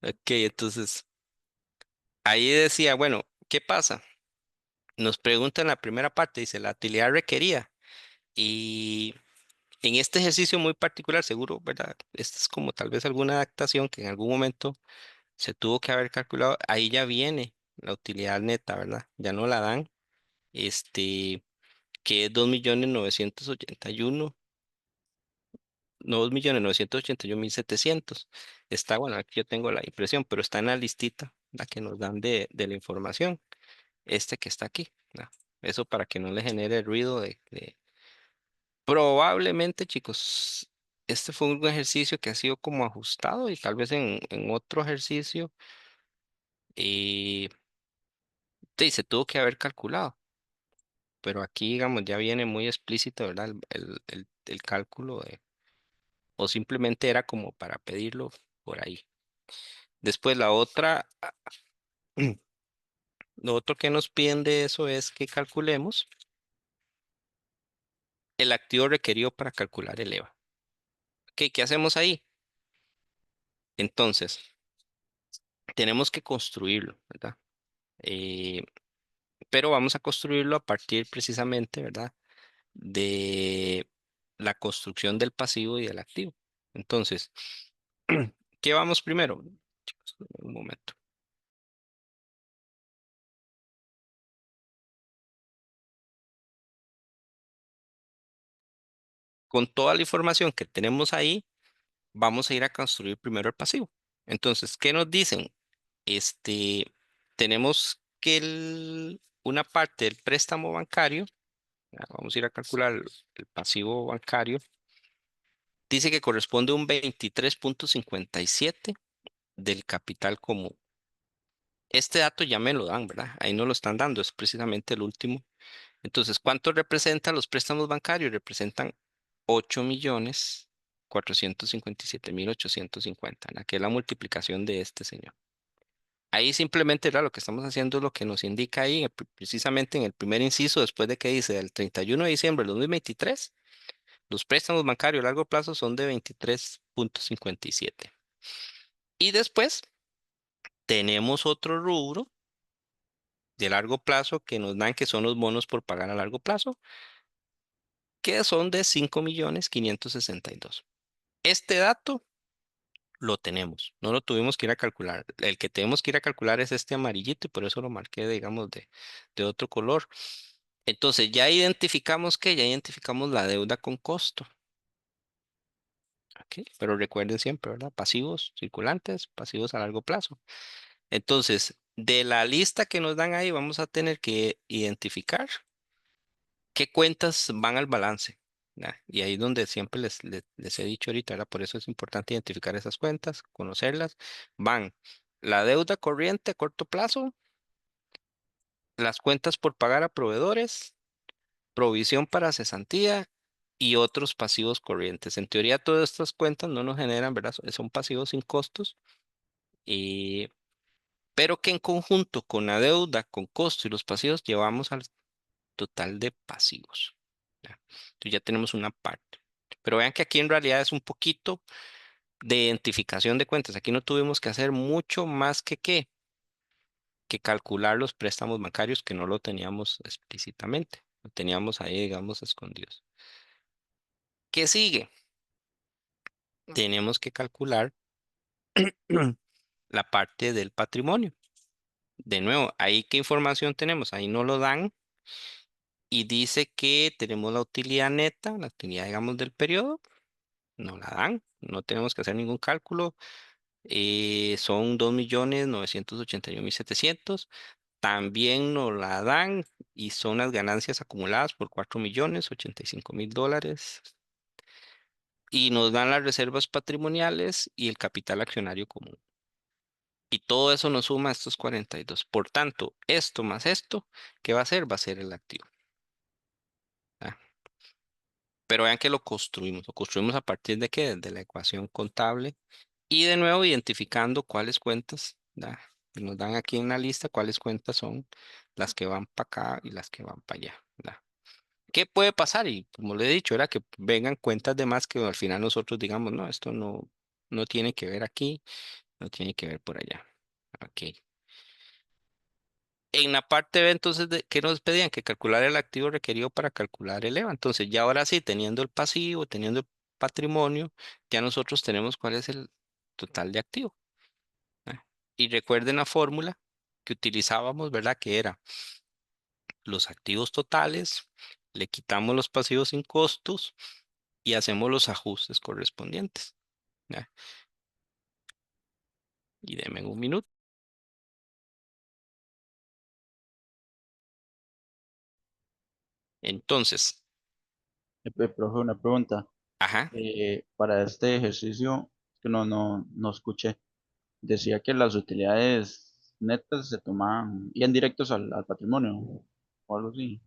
Ok, entonces, ahí decía, bueno, ¿qué pasa? Nos pregunta en la primera parte, dice, la utilidad requerida. Y en este ejercicio muy particular, seguro, ¿verdad? Esta es como tal vez alguna adaptación que en algún momento se tuvo que haber calculado. Ahí ya viene la utilidad neta, ¿verdad? Ya no la dan. Que es 2.981.000, no 2.981.700. Está, bueno, aquí yo tengo la impresión, pero está en la listita, la que nos dan de la información. Que está aquí, ¿verdad? Eso para que no le genere ruido Probablemente, chicos, este fue un ejercicio que ha sido como ajustado y tal vez en otro ejercicio y sí, se tuvo que haber calculado, pero aquí, digamos, ya viene muy explícito, ¿verdad? El cálculo o simplemente era como para pedirlo por ahí. Después la otra, lo otro que nos piden de eso es que calculemos el activo requerido para calcular el EVA. ¿Qué hacemos ahí? Entonces, tenemos que construirlo, ¿verdad? Eh, pero vamos a construirlo a partir precisamente, ¿verdad? De la construcción del pasivo y del activo. Entonces, ¿qué vamos primero? Chicos, un momento. Con toda la información que tenemos ahí, vamos a ir a construir primero el pasivo. Entonces, ¿qué nos dicen? Tenemos que una parte del préstamo bancario, vamos a ir a calcular el pasivo bancario, dice que corresponde a un 23,57 del capital común. Este dato ya me lo dan, ¿verdad? Ahí no lo están dando, es precisamente el último. Entonces, ¿cuánto representan los préstamos bancarios? Representan 8.457.850, ¿verdad? Que es la multiplicación de este señor. Ahí simplemente, ¿verdad? Lo que estamos haciendo es lo que nos indica ahí, precisamente en el primer inciso, después de que dice el 31 de diciembre de 2023, los préstamos bancarios a largo plazo son de 23,57. Y después tenemos otro rubro de largo plazo que nos dan, que son los bonos por pagar a largo plazo, que son de 5.562.000. Este dato lo tenemos, no lo tuvimos que ir a calcular. El que tenemos que ir a calcular es este amarillito y por eso lo marqué, digamos, de otro color. Entonces, ya identificamos la deuda con costo. ¿Ok? Pero recuerden siempre, ¿verdad? Pasivos circulantes, pasivos a largo plazo. Entonces, de la lista que nos dan ahí, vamos a tener que identificar qué cuentas van al balance. ¿Ya? Y ahí es donde siempre les he dicho ahorita, ¿verdad? Por eso es importante identificar esas cuentas, conocerlas. Van la deuda corriente a corto plazo, las cuentas por pagar a proveedores, provisión para cesantía y otros pasivos corrientes. En teoría, todas estas cuentas no nos generan, ¿verdad? Son pasivos sin costos, y, pero que en conjunto con la deuda, con costo y los pasivos, llevamos al total de pasivos. ¿Ya? Entonces ya tenemos una parte. Pero vean que aquí en realidad es un poquito de identificación de cuentas. Aquí no tuvimos que hacer mucho más que qué. que calcular los préstamos bancarios que no lo teníamos explícitamente, lo teníamos ahí, digamos, escondidos. ¿Qué sigue? Tenemos que calcular la parte del patrimonio. De nuevo, ahí qué información tenemos, ahí no lo dan y dice que tenemos la utilidad neta, la utilidad, digamos, del periodo, no la dan, no tenemos que hacer ningún cálculo, son 2.981.700. También nos la dan y son las ganancias acumuladas por 4.085.000 dólares. Y nos dan las reservas patrimoniales y el capital accionario común. Y todo eso nos suma a estos 42. Por tanto, esto más esto, ¿qué va a ser? Va a ser el activo. ¿Ah? Pero vean que lo construimos. ¿Lo construimos a partir de qué? De la ecuación contable. Y de nuevo identificando cuáles cuentas, ¿verdad? Y nos dan aquí en la lista cuáles cuentas son las que van para acá y las que van para allá, ¿verdad? ¿Qué puede pasar? Y como le he dicho, era que vengan cuentas de más que al final nosotros digamos, no, esto no tiene que ver aquí, no tiene que ver por allá. Ok. En la parte B, entonces, ¿qué nos pedían? Que calcular el activo requerido para calcular el EVA. Entonces, ya ahora sí, teniendo el pasivo, teniendo el patrimonio, ya nosotros tenemos cuál es el total de activo. ¿Ah? Y recuerden la fórmula que utilizábamos, ¿verdad? Que era los activos totales, le quitamos los pasivos sin costos y hacemos los ajustes correspondientes. ¿Ya? Y denme un minuto. Entonces,
Profe, una pregunta.
ajá,
Para este ejercicio, que no escuché, decía que las utilidades netas se tomaban, iban directos al patrimonio o algo así.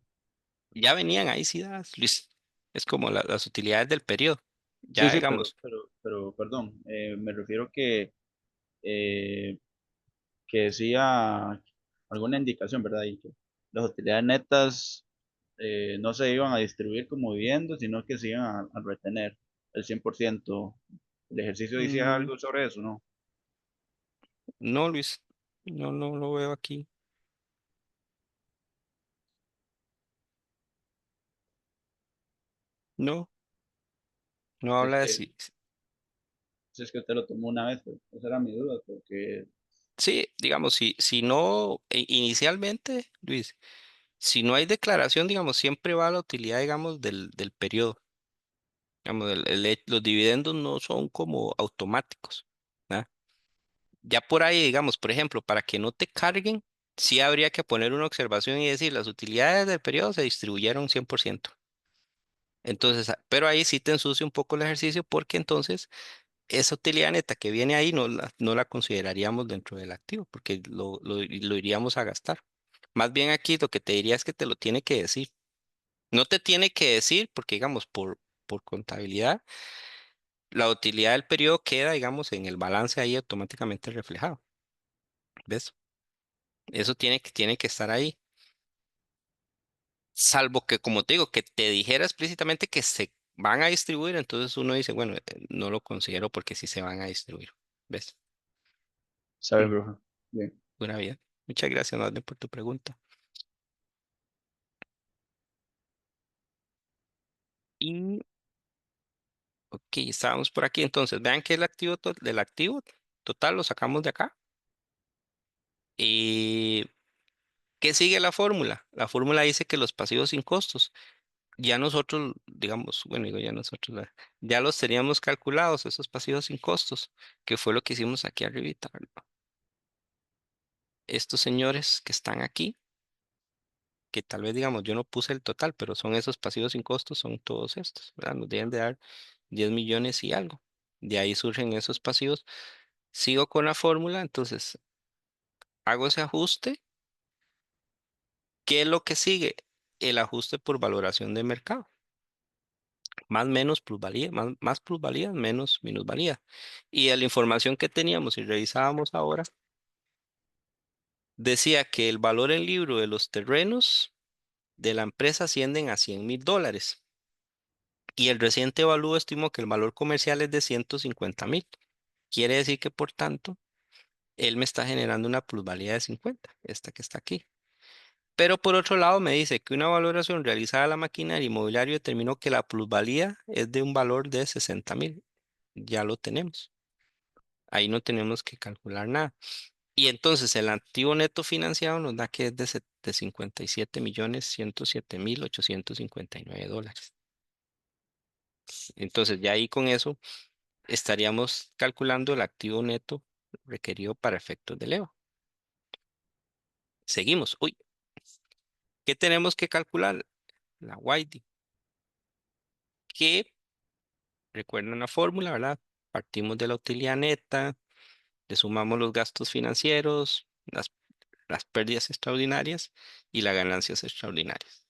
ya venían ahí sí dadas, Luis. Es como las utilidades del periodo.
Sí,
Ya
sí,
digamos,
perdón, me refiero eh, que decía alguna indicación, ¿verdad? Y que las utilidades netas no se iban a distribuir como dividendos, sino que se iban a retener el 100%. El ejercicio decía
mm,
algo sobre eso, ¿no?
no, Luis, no lo veo aquí. No, no
Si es
habla de
que,
si.
si es que usted lo tomó una vez, pues, esa era mi duda, porque
Sí, digamos, si no, inicialmente, Luis, si no hay declaración, digamos, siempre va a la utilidad, digamos, del periodo. Digamos, los dividendos no son como automáticos. ¿Ah? Ya por ahí, digamos, por ejemplo, para que no te carguen, sí habría que poner una observación y decir, las utilidades del periodo se distribuyeron 100%. Entonces, pero ahí sí te ensucia un poco el ejercicio porque entonces esa utilidad neta que viene ahí no la consideraríamos dentro del activo porque lo iríamos a gastar. Más bien aquí lo que te diría es que te lo tiene que decir. No te tiene que decir porque, digamos, por contabilidad, la utilidad del periodo queda, digamos, en el balance ahí automáticamente reflejado. ¿Ves? Eso tiene que estar ahí. Salvo que, como te digo, que te dijera explícitamente que se van a distribuir, entonces uno dice, bueno, no lo considero porque sí se van a distribuir. ¿Ves?
sabe,
Mm,
profe. Bien.
Pura vida. Muchas gracias, Madeleine, por tu pregunta. Y, ok, estábamos por aquí. Entonces, vean que el activo del activo total lo sacamos de acá. ¿Y qué sigue la fórmula? La fórmula dice que los pasivos sin costos, ya nosotros, digamos, bueno, digo ya nosotros, ¿verdad? Ya los teníamos calculados, esos pasivos sin costos, que fue lo que hicimos aquí arribita, ¿verdad? Estos señores que están aquí, que tal vez digamos yo no puse el total, pero son esos pasivos sin costos, son todos estos, ¿verdad? Nos deben de dar 10 millones y algo. De ahí surgen esos pasivos. Sigo con la fórmula, entonces hago ese ajuste. ¿Qué es lo que sigue? El ajuste por valoración de mercado. Más menos plusvalía, más plusvalía, menos minusvalía. Y de la información que teníamos y revisábamos ahora, decía que el valor en libro de los terrenos de la empresa ascienden a 100.000 dólares. Y el reciente evalúo estimó que el valor comercial es de 150.000. Quiere decir que, por tanto, él me está generando una plusvalía de 50, esta que está aquí. Pero por otro lado me dice que una valoración realizada a la maquinaria inmobiliaria determinó que la plusvalía es de un valor de 60.000. Ya lo tenemos. Ahí no tenemos que calcular nada. Y entonces el activo neto financiado nos da que es de 57.107.859 dólares. Entonces ya ahí con eso estaríamos calculando el activo neto requerido para efectos de leva. Seguimos. Uy, ¿qué tenemos que calcular? La YD. Que recuerden la fórmula, ¿verdad? Partimos de la utilidad neta, le sumamos los gastos financieros, las pérdidas extraordinarias y las ganancias extraordinarias.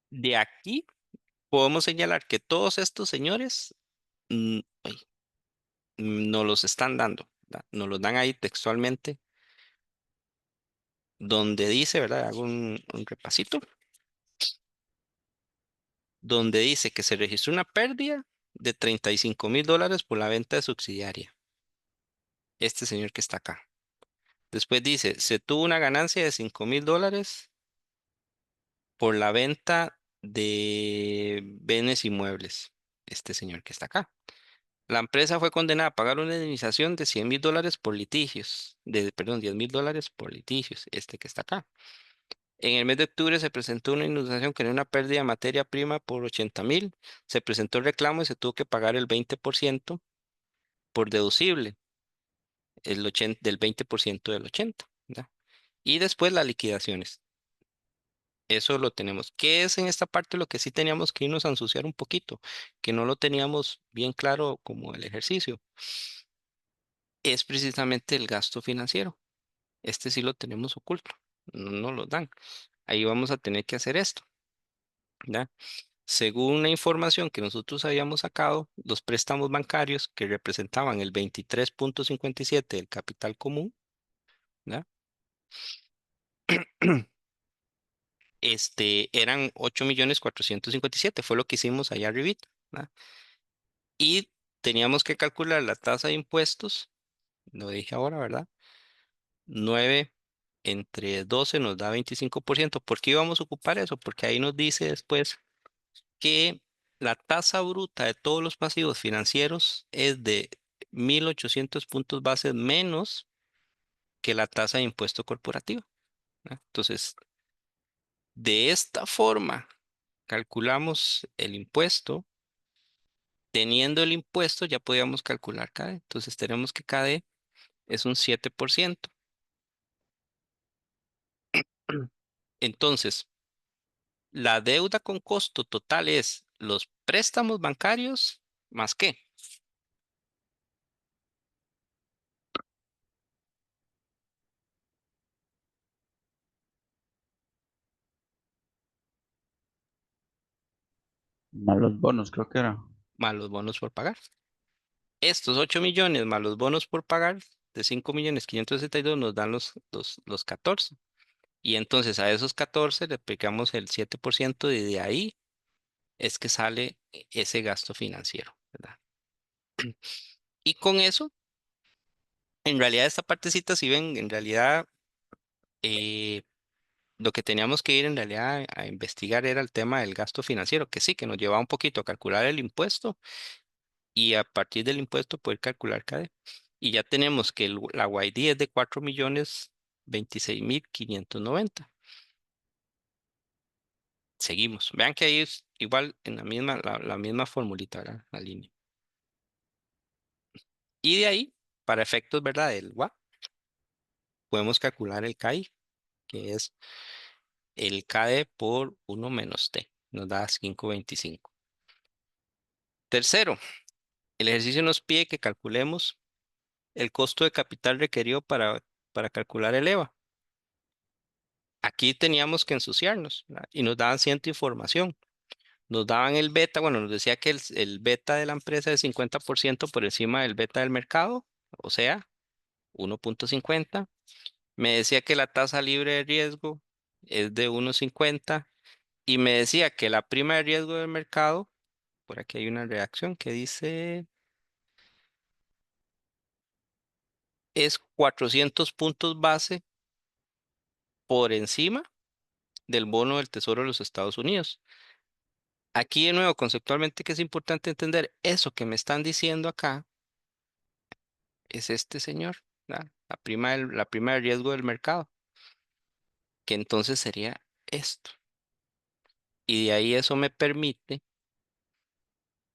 De aquí podemos señalar que todos estos señores ay, nos los están dando, ¿verdad? Nos los dan ahí textualmente, donde dice, ¿verdad? Hago un repasito, donde dice que se registró una pérdida de 35.000 dólares por la venta de subsidiaria. Este señor que está acá. Después dice, se tuvo una ganancia de 5.000 dólares por la venta de bienes inmuebles. Este señor que está acá. La empresa fue condenada a pagar una indemnización de 100.000 dólares por litigios, perdón, 10.000 dólares por litigios, este que está acá. En el mes de octubre se presentó una inundación que era una pérdida de materia prima por 80.000. Se presentó el reclamo y se tuvo que pagar el 20% por deducible, del 20% del 80, ¿verdad? Y después las liquidaciones. Eso lo tenemos. ¿Qué es en esta parte lo que sí teníamos que irnos a ensuciar un poquito? Que no lo teníamos bien claro como el ejercicio. Es precisamente el gasto financiero. Este sí lo tenemos oculto. No nos lo dan. Ahí vamos a tener que hacer esto, ¿verdad? Según la información que nosotros habíamos sacado, los préstamos bancarios que representaban el 23.57 del capital común, ¿verdad? Eran 8.457.000, fue lo que hicimos allá arriba, ¿verdad? Y teníamos que calcular la tasa de impuestos, lo dije ahora, ¿verdad? 9 entre 12 nos da 25%. ¿Por qué íbamos a ocupar eso? Porque ahí nos dice después que la tasa bruta de todos los pasivos financieros es de 1.800 puntos base menos que la tasa de impuesto corporativo, ¿verdad? Entonces, de esta forma, calculamos el impuesto. Teniendo el impuesto, ya podíamos calcular CADE. Entonces, tenemos que CADE es un 7%. Entonces, la deuda con costo total es los préstamos bancarios más qué,
Más los bonos, creo que era.
más los bonos por pagar. Estos 8 millones más los bonos por pagar de 5.562.000 nos dan los 14. Y entonces a esos 14 le aplicamos el 7% y de ahí es que sale ese gasto financiero, ¿verdad? Y con eso, en realidad esta partecita, si ven, en realidad eh, lo que teníamos que ir en realidad a investigar era el tema del gasto financiero, que sí, que nos llevaba un poquito a calcular el impuesto y a partir del impuesto poder calcular cada. Y ya tenemos que la YD es de 4.026.590. Seguimos. Vean que ahí es igual en la misma formulita, ¿verdad? La línea. Y de ahí, para efectos, ¿verdad? Del WA, podemos calcular el KI, que es el KD por 1 menos T. Nos da 5.25. Tercero, el ejercicio nos pide que calculemos el costo de capital requerido para calcular el EVA. Aquí teníamos que ensuciarnos, ¿verdad? Y nos daban cierta información. Nos daban el beta, bueno, nos decía que el beta de la empresa es 50% por encima del beta del mercado, o sea, 1.50. Me decía que la tasa libre de riesgo es de 1.50 Y me decía que la prima de riesgo del mercado, por aquí hay una reacción que dice, es 400 puntos base por encima del bono del Tesoro de los Estados Unidos. Aquí de nuevo, conceptualmente, que es importante entender, eso que me están diciendo acá es este señor, ¿verdad? La prima de riesgo del mercado, que entonces sería esto. Y de ahí eso me permite,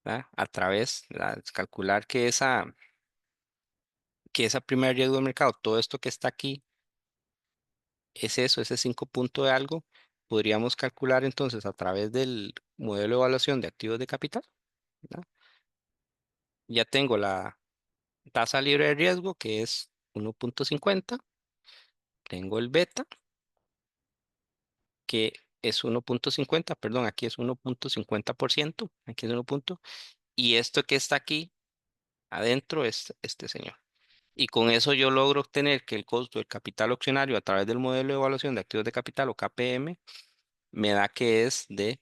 ¿verdad? A través, ¿verdad? Calcular que esa prima de riesgo del mercado, todo esto que está aquí, es eso, ese 5 punto de algo. Podríamos calcular entonces a través del modelo de evaluación de activos de capital, ¿verdad? Ya tengo la tasa libre de riesgo, que es 1.50. Tengo el beta, que es 1.50, perdón, aquí es 1.50%, aquí es 1 punto, y esto que está aquí adentro es este señor. Y con eso yo logro obtener que el costo del capital accionario a través del modelo de evaluación de activos de capital o KPM me da que es de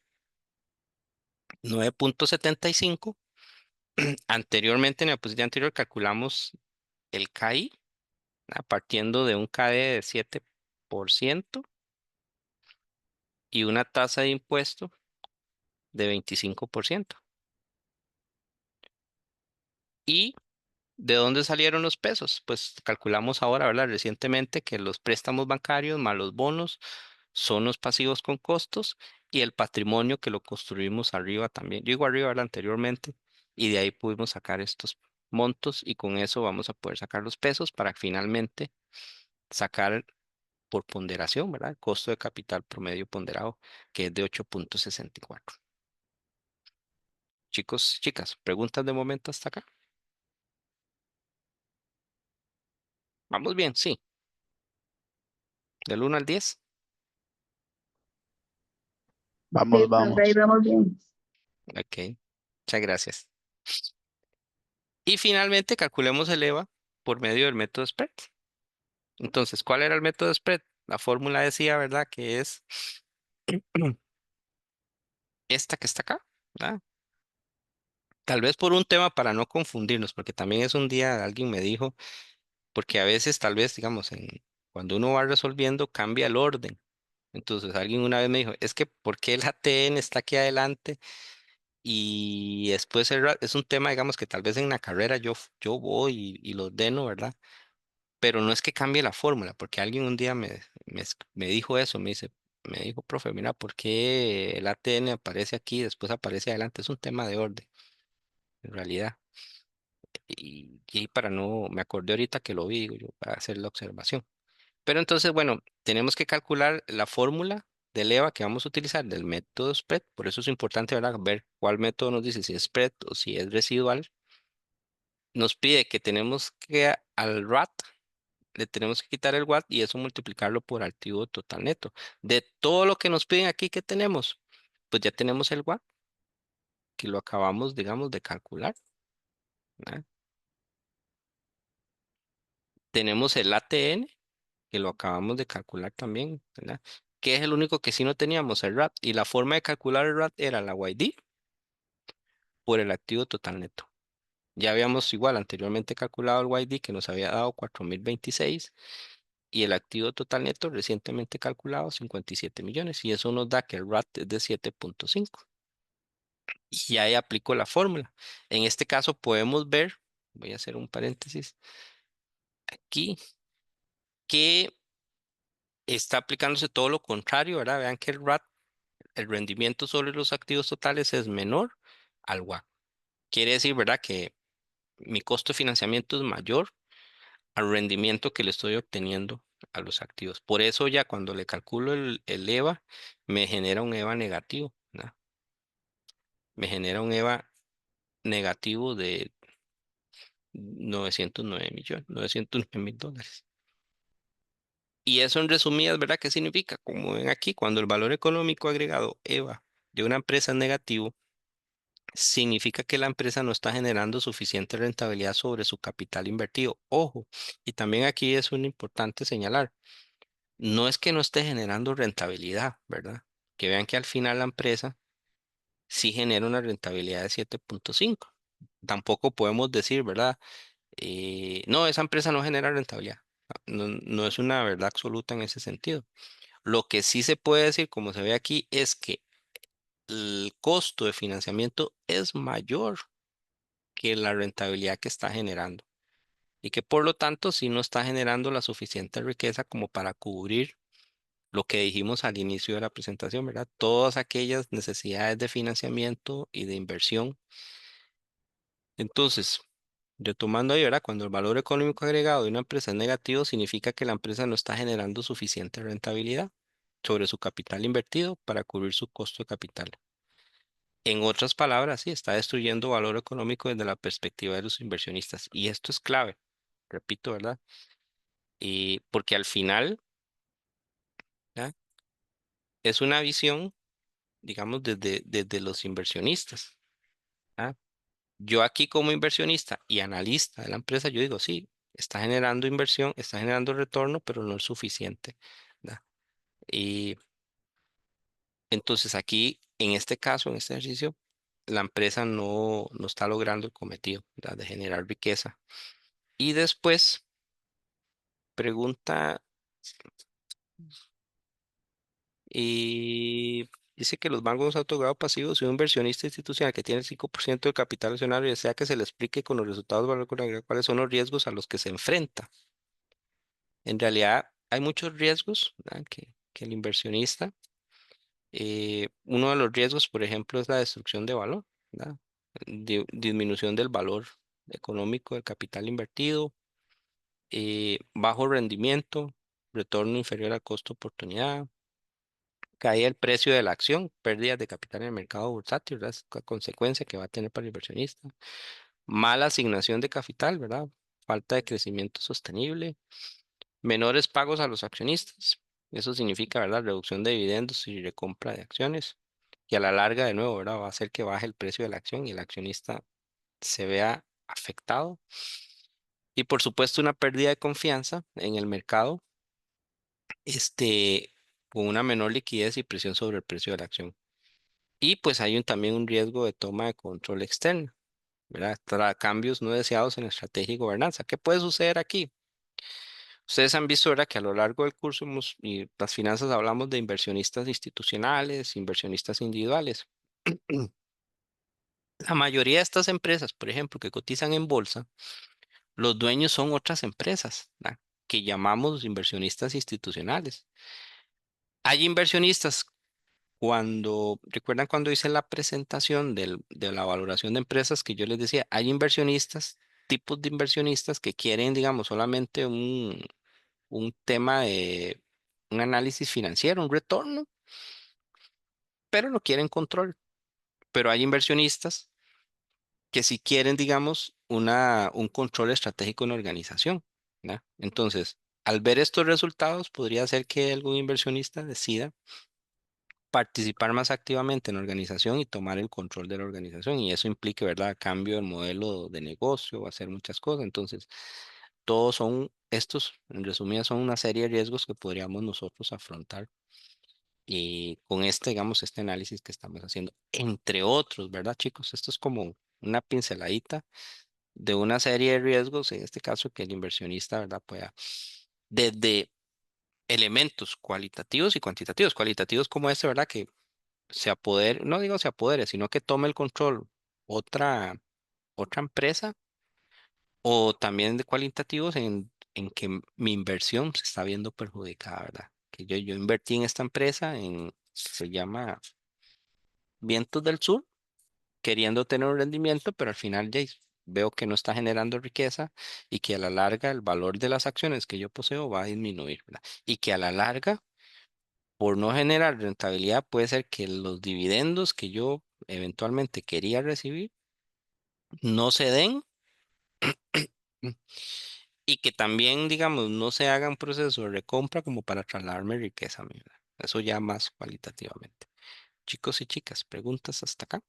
9.75. Anteriormente, en la posición anterior, calculamos el KI, partiendo de un KD de 7% y una tasa de impuesto de 25%. ¿Y de dónde salieron los pesos? Pues calculamos ahora, ¿verdad? Recientemente que los préstamos bancarios más los bonos son los pasivos con costos y el patrimonio que lo construimos arriba también. Yo digo arriba, ¿verdad? Anteriormente, y de ahí pudimos sacar estos montos y con eso vamos a poder sacar los pesos para finalmente sacar por ponderación, ¿verdad? El costo de capital promedio ponderado, que es de 8.64. Chicos, chicas, preguntas de momento hasta acá. Vamos bien, sí, del 1 al 10.
Vamos,
Sí, profe, ahí
vamos.
vamos bien.
Ok, muchas gracias. Y finalmente calculemos el EVA por medio del método spread. Entonces, ¿cuál era el método spread? La fórmula decía, ¿verdad? Que es esta que está acá, ¿verdad? Tal vez por un tema para no confundirnos, porque también es un día alguien me dijo, porque a veces tal vez, digamos, cuando uno va resolviendo cambia el orden. Entonces alguien una vez me dijo, es que ¿por qué el ATN está aquí adelante? Y después es un tema, digamos, que tal vez en la carrera yo voy y lo ordeno, ¿verdad? Pero no es que cambie la fórmula, porque alguien un día me dijo eso, me dijo, profe, mira, ¿por qué el ATN aparece aquí y después aparece adelante? Es un tema de orden, en realidad. Y para no, me acordé ahorita que lo vi, digo yo, para hacer la observación. Pero entonces, bueno, tenemos que calcular la fórmula del EVA que vamos a utilizar del método spread. Por eso es importante, ¿verdad? Ver cuál método nos dice si es spread o si es residual. Nos pide que tenemos que al RAT le tenemos que quitar el watt y eso multiplicarlo por activo total neto. De todo lo que nos piden aquí que tenemos, pues ya tenemos el watt que lo acabamos, digamos, de calcular, ¿verdad? Tenemos el ATN que lo acabamos de calcular también, ¿verdad? Que es el único que sí no teníamos, el RAT. Y la forma de calcular el RAT era la YD por el activo total neto. Ya habíamos igual anteriormente calculado el YD que nos había dado 4.026 y el activo total neto recientemente calculado 57 millones y eso nos da que el RAT es de 7.5 y ahí aplico la fórmula. En este caso podemos ver, voy a hacer un paréntesis aquí, que está aplicándose todo lo contrario, ¿verdad? Vean que el RAT, el rendimiento sobre los activos totales es menor al WACC. Quiere decir, ¿verdad? Que mi costo de financiamiento es mayor al rendimiento que le estoy obteniendo a los activos. Por eso ya cuando le calculo el EVA, me genera un EVA negativo, ¿verdad? Me genera un EVA negativo de 909 millones, 909.000 dólares. Y eso en resumidas, ¿verdad? ¿Qué significa? Como ven aquí, cuando el valor económico agregado EVA de una empresa es negativo, significa que la empresa no está generando suficiente rentabilidad sobre su capital invertido. Ojo, y también aquí es un importante señalar, no es que no esté generando rentabilidad, ¿verdad? que vean que al final la empresa sí genera una rentabilidad de 7,5. Tampoco podemos decir, ¿verdad? No, esa empresa no genera rentabilidad. No, no es una verdad absoluta en ese sentido. Lo que sí se puede decir, como se ve aquí, es que el costo de financiamiento es mayor que la rentabilidad que está generando y que por lo tanto sí no está generando la suficiente riqueza como para cubrir lo que dijimos al inicio de la presentación, ¿verdad? Todas aquellas necesidades de financiamiento y de inversión. Entonces, retomando ahí, ¿verdad? Cuando el valor económico agregado de una empresa es negativo, significa que la empresa no está generando suficiente rentabilidad sobre su capital invertido para cubrir su costo de capital. En otras palabras, sí, está destruyendo valor económico desde la perspectiva de los inversionistas. Y esto es clave, repito, ¿verdad? Y porque al final, ¿ya? Es una visión, digamos, desde los inversionistas. ¿Ah? Yo aquí como inversionista y analista de la empresa, yo digo, sí, está generando inversión, está generando retorno, pero no es suficiente. ¿Verdad? Y entonces aquí, en este caso, en este ejercicio, la empresa no está logrando el cometido, ¿verdad? De generar riqueza. Y después pregunta, y dice que los bancos autogrados pasivos y un inversionista institucional que tiene el 5% del capital accionario desea que se le explique con los resultados de valor agregado cuáles son los riesgos a los que se enfrenta. En realidad, hay muchos riesgos, ¿verdad? Que el inversionista, uno de los riesgos, por ejemplo, es la destrucción de valor, ¿verdad? Disminución del valor económico del capital invertido, bajo rendimiento, retorno inferior al costo oportunidad, caída del precio de la acción, pérdidas de capital en el mercado bursátil, ¿verdad? Es la consecuencia que va a tener para el inversionista. Mala asignación de capital, ¿verdad? Falta de crecimiento sostenible. Menores pagos a los accionistas. Eso significa, ¿verdad? Reducción de dividendos y recompra de acciones. Y a la larga, de nuevo, ¿verdad? Va a hacer que baje el precio de la acción y el accionista se vea afectado. Y por supuesto, una pérdida de confianza en el mercado, este, con una menor liquidez y presión sobre el precio de la acción. Y pues hay también un riesgo de toma de control externo, ¿verdad? Cambios no deseados en la estrategia y gobernanza. ¿Qué puede suceder aquí? Ustedes han visto, ¿verdad? Que a lo largo del curso y las finanzas hablamos de inversionistas institucionales, inversionistas individuales. La mayoría de estas empresas, por ejemplo, que cotizan en bolsa, los dueños son otras empresas, ¿verdad? Que llamamos inversionistas institucionales. Hay inversionistas recuerdan cuando hice la presentación de la valoración de empresas que yo les decía, hay inversionistas, tipos de inversionistas que quieren, digamos, solamente un tema de un análisis financiero, un retorno, pero no quieren control. Pero hay inversionistas que sí quieren, digamos, un control estratégico en la organización, ¿verdad? Entonces, al ver estos resultados, podría ser que algún inversionista decida participar más activamente en la organización y tomar el control de la organización. Y eso implica, ¿verdad?, cambio del modelo de negocio o hacer muchas cosas. Entonces, todos son estos, en resumidas, son una serie de riesgos que podríamos nosotros afrontar y con este, digamos, este análisis que estamos haciendo, entre otros, ¿verdad, chicos? Esto es como una pinceladita de una serie de riesgos, en este caso que el inversionista, ¿verdad?, pueda, desde elementos cualitativos y cuantitativos, cualitativos como este, ¿verdad?, que se apodere, no digo se apodere, sino que tome el control otra empresa, o también de cualitativos en que mi inversión se está viendo perjudicada, ¿verdad? Que yo invertí en esta empresa, se llama Vientos del Sur, queriendo tener un rendimiento, pero al final ya veo que no está generando riqueza y que a la larga el valor de las acciones que yo poseo va a disminuir, ¿verdad? Y que a la larga, por no generar rentabilidad, puede ser que los dividendos que yo eventualmente quería recibir no se den, mm, y que también, digamos, no se haga un proceso de recompra como para trasladarme riqueza a mí, ¿verdad? Eso ya más cualitativamente. Chicos y chicas, preguntas hasta acá.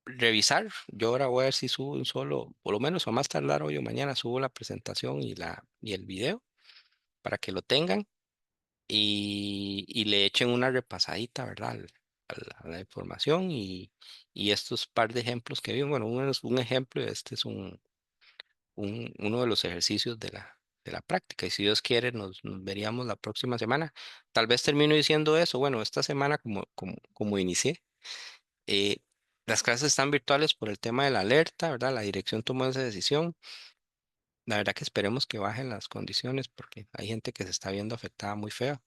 revisar. Yo ahora voy a ver si subo un solo, por lo menos a más tardar hoy o mañana, subo la presentación y el video para que lo tengan y le echen una repasadita, ¿verdad? A la información y estos par de ejemplos que vi. Bueno, uno es un ejemplo y este es uno de los ejercicios de la práctica. Y si Dios quiere, nos veríamos la próxima semana. Tal vez termino diciendo eso. Bueno, esta semana, como inicié, eh, las clases están virtuales por el tema de la alerta, ¿verdad? La dirección tomó esa decisión. La verdad que esperemos que bajen las condiciones porque hay gente que se está viendo afectada muy feo.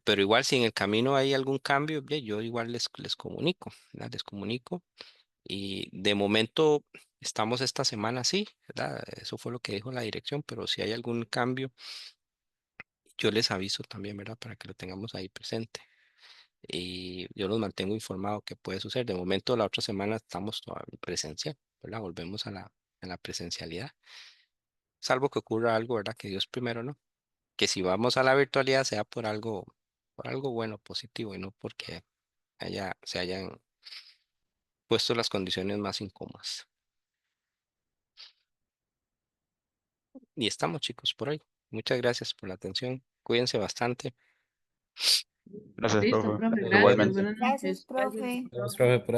Pero igual si en el camino hay algún cambio, yo igual les comunico, ¿verdad? Les comunico. Y de momento estamos esta semana así, ¿verdad? Eso fue lo que dijo la dirección, pero si hay algún cambio, yo les aviso también, ¿verdad? Para que lo tengamos ahí presente. Y yo los mantengo informado que puede suceder. De momento la otra semana estamos todavía presencial, ¿verdad? Volvemos a la presencialidad. Salvo que ocurra algo, ¿verdad? Que Dios primero, ¿no? Que si vamos a la virtualidad sea por algo bueno, positivo, y no porque se hayan puesto las condiciones más incómodas. Y estamos, chicos, por hoy. Muchas gracias por la atención. Cuídense bastante.
Gracias,
Listo,
profe.
profe,
Igual.
gracias,
Igualmente.
buenas
Gracias,
noches.
profe.
Nos profe, por